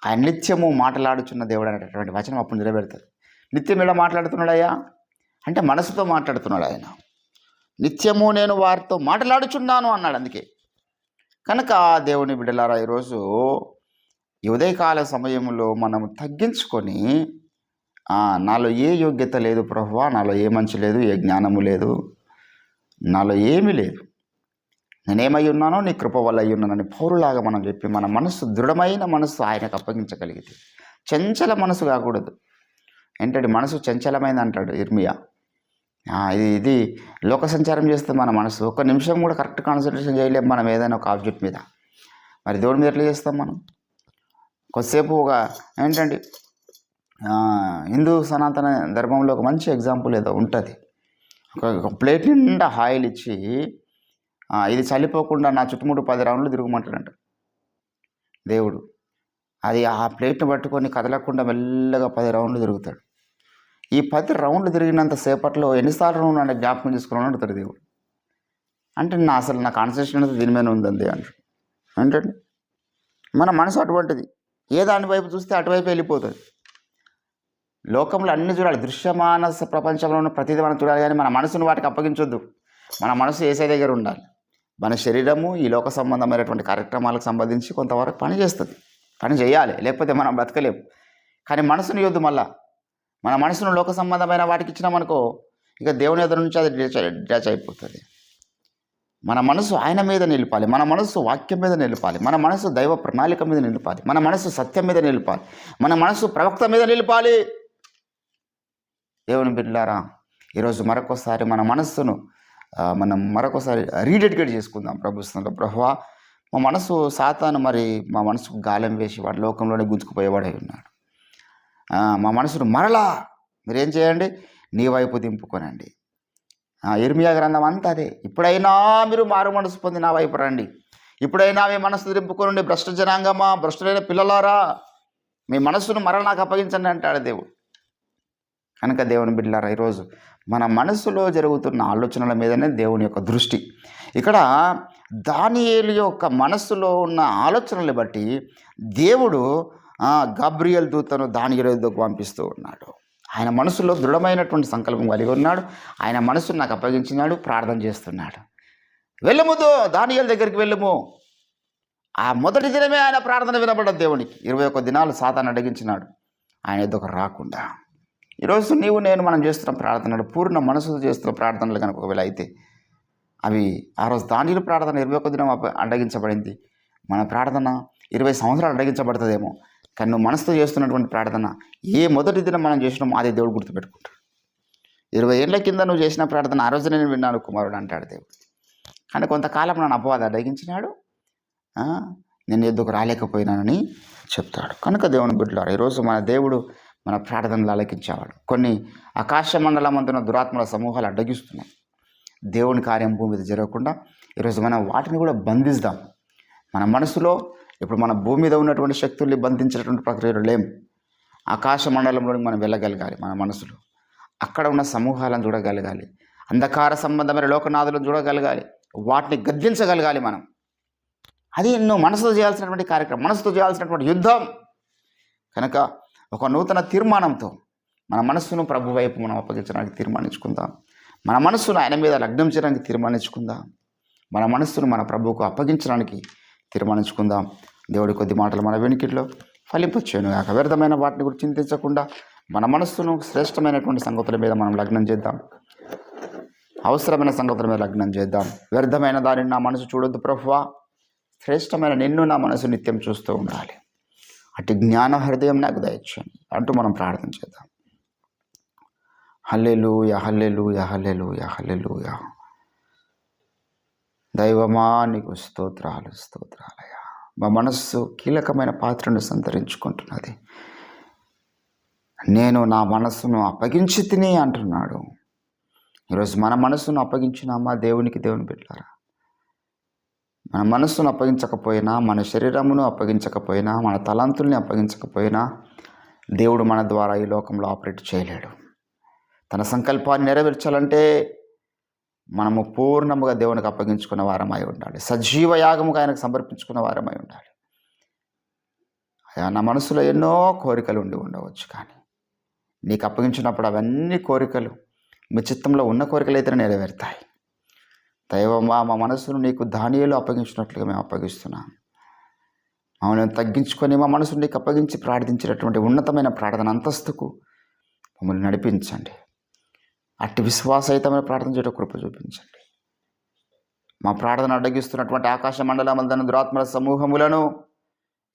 ఆయన నిత్యము మాట్లాడుచున్న దేవుడు అనేటటువంటి వచనం అప్పుడు నిలబెడుతుంది. నిత్యం ఇలా మాట్లాడుతున్నాడయ్యా అంటే మనసుతో మాట్లాడుతున్నాడు ఆయన. నిత్యము నేను వారితో మాట్లాడుచున్నాను అన్నాడు. అందుకే కనుక దేవుని బిడ్డలారా, ఈరోజు ఈ ఉదయకాల సమయంలో మనం తగ్గించుకొని, నాలో ఏ యోగ్యత లేదు ప్రభువా, నాలో ఏ మంచి లేదు, ఏ జ్ఞానము లేదు, నాలో ఏమీ లేదు, నేనేమై ఉన్నానో నీ కృప వల్ల అయి ఉన్నానని పౌరులాగా మనం చెప్పి మన మనసు దృఢమైన మనసు ఆయనకు అప్పగించగలిగితే, చంచల మనసు కాకూడదు. ఏంటంటే మనసు చంచలమైంది అంటాడు ఇర్మియా. ఇది లోక సంచారం చేస్తే మన మనసు ఒక్క నిమిషం కూడా కరెక్ట్ కాన్సన్ట్రేషన్ చేయలేము మనం ఏదైనా ఒక ఆబ్జెక్ట్ మీద. మరి దేవుడి మీద ఎట్లా చేస్తాం మనం? కొద్దిసేపు ఏంటంటే హిందూ సనాతన ధర్మంలో ఒక మంచి ఎగ్జాంపుల్ ఏదో ఉంటుంది. ఒక ప్లేట్ నిండా ఆయిల్ ఇచ్చి ఇది చల్లిపోకుండా నా చుట్టుముట్టు 10 రౌండ్లు తిరగమంటాడంట దేవుడు. అది ఆ ప్లేట్ని పట్టుకొని కదలకుండా మెల్లగా 10 రౌండ్లు తిరుగుతాడు. ఈ 10 రౌండ్లు తిరిగినంత సేపట్లో ఎన్నిసార్లు రౌండ్ అంటే జ్ఞాపకం చేసుకున్నాను అంటాడు దేవుడు. అంటే నా కాన్సన్ట్రేషన్ అనేది దీని మీద ఉందండి అంటాడు. ఏంటంటే మన మనసు అటువంటిది, ఏ దాని వైపు చూస్తే అటువైపు వెళ్ళిపోతుంది. లోకంలో అన్ని చూడాలి, దృశ్యమాన ప్రపంచంలో ఉన్న ప్రతిదీ మనం చూడాలి, కానీ మన మనసును వాటికి అప్పగించొద్దు. మన మనసు ఏసై దగ్గర ఉండాలి. మన శరీరము ఈ లోక సంబంధమైనటువంటి కార్యక్రమాలకు సంబంధించి కొంతవరకు పని చేస్తుంది, పని చేయాలి, లేకపోతే మనం బ్రతకలేము. కానీ మనసును ఇవ్వద్దు. మళ్ళా మన మనసును లోక సంబంధమైన వాటికి ఇచ్చినామనుకో, ఇక దేవుని ఎదురు నుంచి అది డిటాచ్ అయిపోతుంది. మన మనసు ఆయన మీద నిలపాలి, మన మనసు వాక్యం మీద నిలపాలి, మన మనసు దైవ ప్రణాళిక మీద నిలపాలి, మన మనసు సత్యం మీద నిలపాలి, మన మనసు ప్రవక్త మీద నిలపాలి. దేవుని బిడ్డలారా, ఈరోజు మరొకసారి మన మనస్సును మనం మరొకసారి రీడెడికేట్ చేసుకుందాం ప్రభుత్వంలో. ప్రభువా, మా మనసు సాతాను మరి మా మనసుకు గాలం వేసి వాడి లోకంలోనే గుంజుకుపోయేవాడై ఉన్నాడు. మా మనసును మరలా మీరేం చేయండి, నీ వైపు దింపుకొనండి. ఇర్మియా గ్రంథం అంతా అదే. ఇప్పుడైనా మీరు మారు మనసు పొంది నా వైపు రండి, ఇప్పుడైనా మీ మనసు దింపుకొనండి, భ్రష్ట జనాంగమా, భ్రష్టులైన పిల్లలారా, మీ మనసును మరల నాకు అప్పగించండి అంటాడు దేవుడు. కనుక దేవుని బిడ్డలారా, ఈరోజు మన మనసులో జరుగుతున్న ఆలోచనల మీదనే దేవుని యొక్క దృష్టి. ఇక్కడ దానియేలు యొక్క మనస్సులో ఉన్న ఆలోచనలు బట్టి దేవుడు గబ్రియల్ దూతను దానియేలు వద్దకు పంపిస్తూ ఉన్నాడు. ఆయన మనసులో దృఢమైనటువంటి సంకల్పం కలిగి ఉన్నాడు. ఆయన మనసును నాకు అప్పగించినాడు, ప్రార్థన చేస్తున్నాడు. వెళ్ళము దానియేలు దగ్గరికి వెళ్ళము. ఆ మొదటి దినమే ఆయన ప్రార్థన వినబడ్డది దేవునికి. 21 దినాలు సాతాను అడిగించినాడు ఆయన ఎదుకు రాకుండా. ఈరోజు నీవు నేను మనం చేస్తున్న ప్రార్థనలు పూర్ణ మనసుతో చేస్తున్న ప్రార్థనలు కనుక ఒకవేళ అయితే అవి ఆ రోజు దానియేలు ప్రార్థన 21 దినం అడ్డగించబడింది. మన ప్రార్థన 20 సంవత్సరాలు అడ్డగించబడుతుందేమో, కానీ నువ్వు మనసుతో చేస్తున్నటువంటి ప్రార్థన ఏ మొదటి దినం మనం చేసినామో అదే దేవుడు గుర్తుపెట్టుకుంటాడు. 20 ఏళ్ళ కింద నువ్వు చేసిన ప్రార్థన ఆ రోజు నేను విన్నాను కుమారుడు అంటాడు దేవుడు. కానీ కొంతకాలం నన్ను అపవాదం అడ్డగించినాడు, నేను ఎందుకు రాలేకపోయినానని చెప్తాడు. కనుక దేవుని బిడ్డలారా, ఈరోజు మన దేవుడు మన ప్రార్థనలు ఆలకించేవాడు. కొన్ని ఆకాశ మండలమందున దురాత్మల సమూహాలు అడ్డగిస్తున్నాయి దేవుని కార్యం భూమి మీద జరగకుండా. ఈరోజు మనం వాటిని కూడా బంధిస్తాం. మన మనసులో ఇప్పుడు మన భూమి మీద ఉన్నటువంటి శక్తుల్ని బంధించినటువంటి ప్రక్రియలు లేము. ఆకాశ మండలంలోకి మనం వెళ్ళగలగాలి. మన మనసులో అక్కడ ఉన్న సమూహాలను చూడగలగాలి, అంధకార సంబంధమైన లోకనాథులను చూడగలగాలి, వాటిని గద్దించగలగాలి మనం. అది నువ్వు మనసుతో చేయాల్సినటువంటి కార్యక్రమం, మనసుతో చేయాల్సినటువంటి యుద్ధం. కనుక ఒక నూతన తీర్మానంతో మన మనస్సును ప్రభు వైపు మనం అప్పగించడానికి తీర్మానించుకుందాం. మన మనస్సును ఆయన మీద లగ్నం చేయడానికి తీర్మానించుకుందాం. మన మనస్సును మన ప్రభువుకు అప్పగించడానికి తీర్మానించుకుందాం. దేవుడి కొద్ది మాటలు మన వెనుకిట్లో ఫలింపచ్చాను కాక వ్యర్థమైన వాటిని గురించి చింతించకుండా మన మనస్సును శ్రేష్టమైనటువంటి సంగతుల మీద మనం లగ్నం చేద్దాం. అవసరమైన సంగతుల మీద లగ్నం చేద్దాం. వ్యర్థమైన దానిని నా మనసు చూడొద్దు ప్రభువా, శ్రేష్టమైన నిన్ను నా మనసు నిత్యం చూస్తూ ఉండాలి. అటు జ్ఞాన హృదయం నాకు దయచేయండి అంటూ మనం ప్రార్థన చేద్దాం. హల్లెలూయా, హల్లెలూయా, హల్లెలూయా, హల్లెలూయా. దైవమా నీకు స్తోత్రాలు, స్తోత్రాలయ్యా. మా మనస్సు కీలకమైన పాత్రను సంతరించుకుంటున్నది. నేను నా మనస్సును అప్పగించి తిని అంటున్నాడు. ఈరోజు మన మనస్సును అప్పగించినామా దేవునికి? దేవుని బిడ్డలారా, మన మనస్సును అప్పగించకపోయినా, మన శరీరమును అప్పగించకపోయినా, మన తలంతుల్ని అప్పగించకపోయినా దేవుడు మన ద్వారా ఈ లోకంలో ఆపరేట్ చేయలేడు. తన సంకల్పాన్ని నెరవేర్చాలంటే మనము పూర్ణముగా దేవునికి అప్పగించుకున్న వారమై ఉండాలి. సజీవ యాగముగా ఆయనకు సమర్పించుకున్న వారమై ఉండాలి. నా మనసులో ఎన్నో కోరికలు ఉండి ఉండవచ్చు, కానీ నీకు అప్పగించినప్పుడు అవన్నీ కోరికలు మీ చిత్తంలో ఉన్న కోరికలు అయితే నెరవేరుతాయి. దైవమా, మా మనసును నీకు దానియేలు అప్పగించినట్లుగా మేము అప్పగిస్తున్నాం. మమ్మల్ని తగ్గించుకొని మా మనసును నీకు అప్పగించి ప్రార్థించినటువంటి ఉన్నతమైన ప్రార్థన అంతస్తుకు మమ్మల్ని నడిపించండి. అట్టి విశ్వాసయుతమైన ప్రార్థన చేయడం కృప చూపించండి. మా ప్రార్థన అడ్డగిస్తున్నటువంటి ఆకాశ మండలమందున దురాత్మల సమూహములను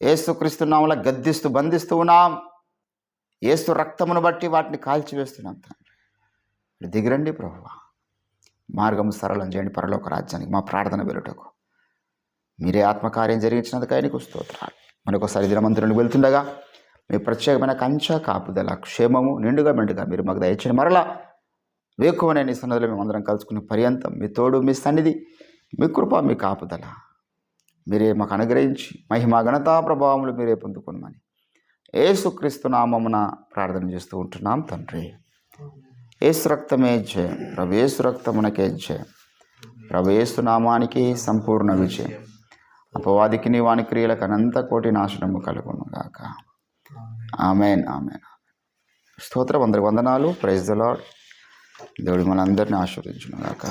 యేసుక్రీస్తు నామములో గద్దిస్తూ బంధిస్తూ ఉన్నాం. యేసు రక్తమును బట్టి వాటిని కాల్చివేస్తున్నాం. తండ్రి దిగిరండి ప్రభువా, మార్గము సరళం చేయండి పరలోక రాజ్యానికి మా ప్రార్థన వెలుటకు. మీరే ఆత్మకార్యం జరిగించినందుకై నీకు స్తోత్రాలు. మరొకసారి దినమంతులను వెళ్తుండగా మీ ప్రత్యేకమైన కంచె కాపుదల క్షేమము నిండుగా మెండుగా మీరు మాకు దయచేయండి. మరలా వేకువనే నీ సన్నిధిలో మేమందరం కలుసుకునే పర్యంతం మీ తోడు, మీ సన్నిధి, మీ కృప, మీ కాపుదల మీరే మాకు అనుగ్రహించి మహిమ ఘనత ప్రభావములు మీరే పొందుకున్నామని యేసుక్రీస్తు నామమున ప్రార్థన చేస్తూ ఉంటున్నాం తండ్రి. యేసు రక్తమే జయం, ప్రభు యేసు రక్తమునకే జయం, ప్రభు యేసు నామానికి సంపూర్ణ విజయం. అపవాదికి నీ వాని క్రియలకు అనంత కోటి నాశనము కలుగును గాక. Amen, amen. స్తోత్రం, అందరికి వందనాలు. Praise the Lord. దేవుడు మనందరినీ ఆశీర్వదించును గాక.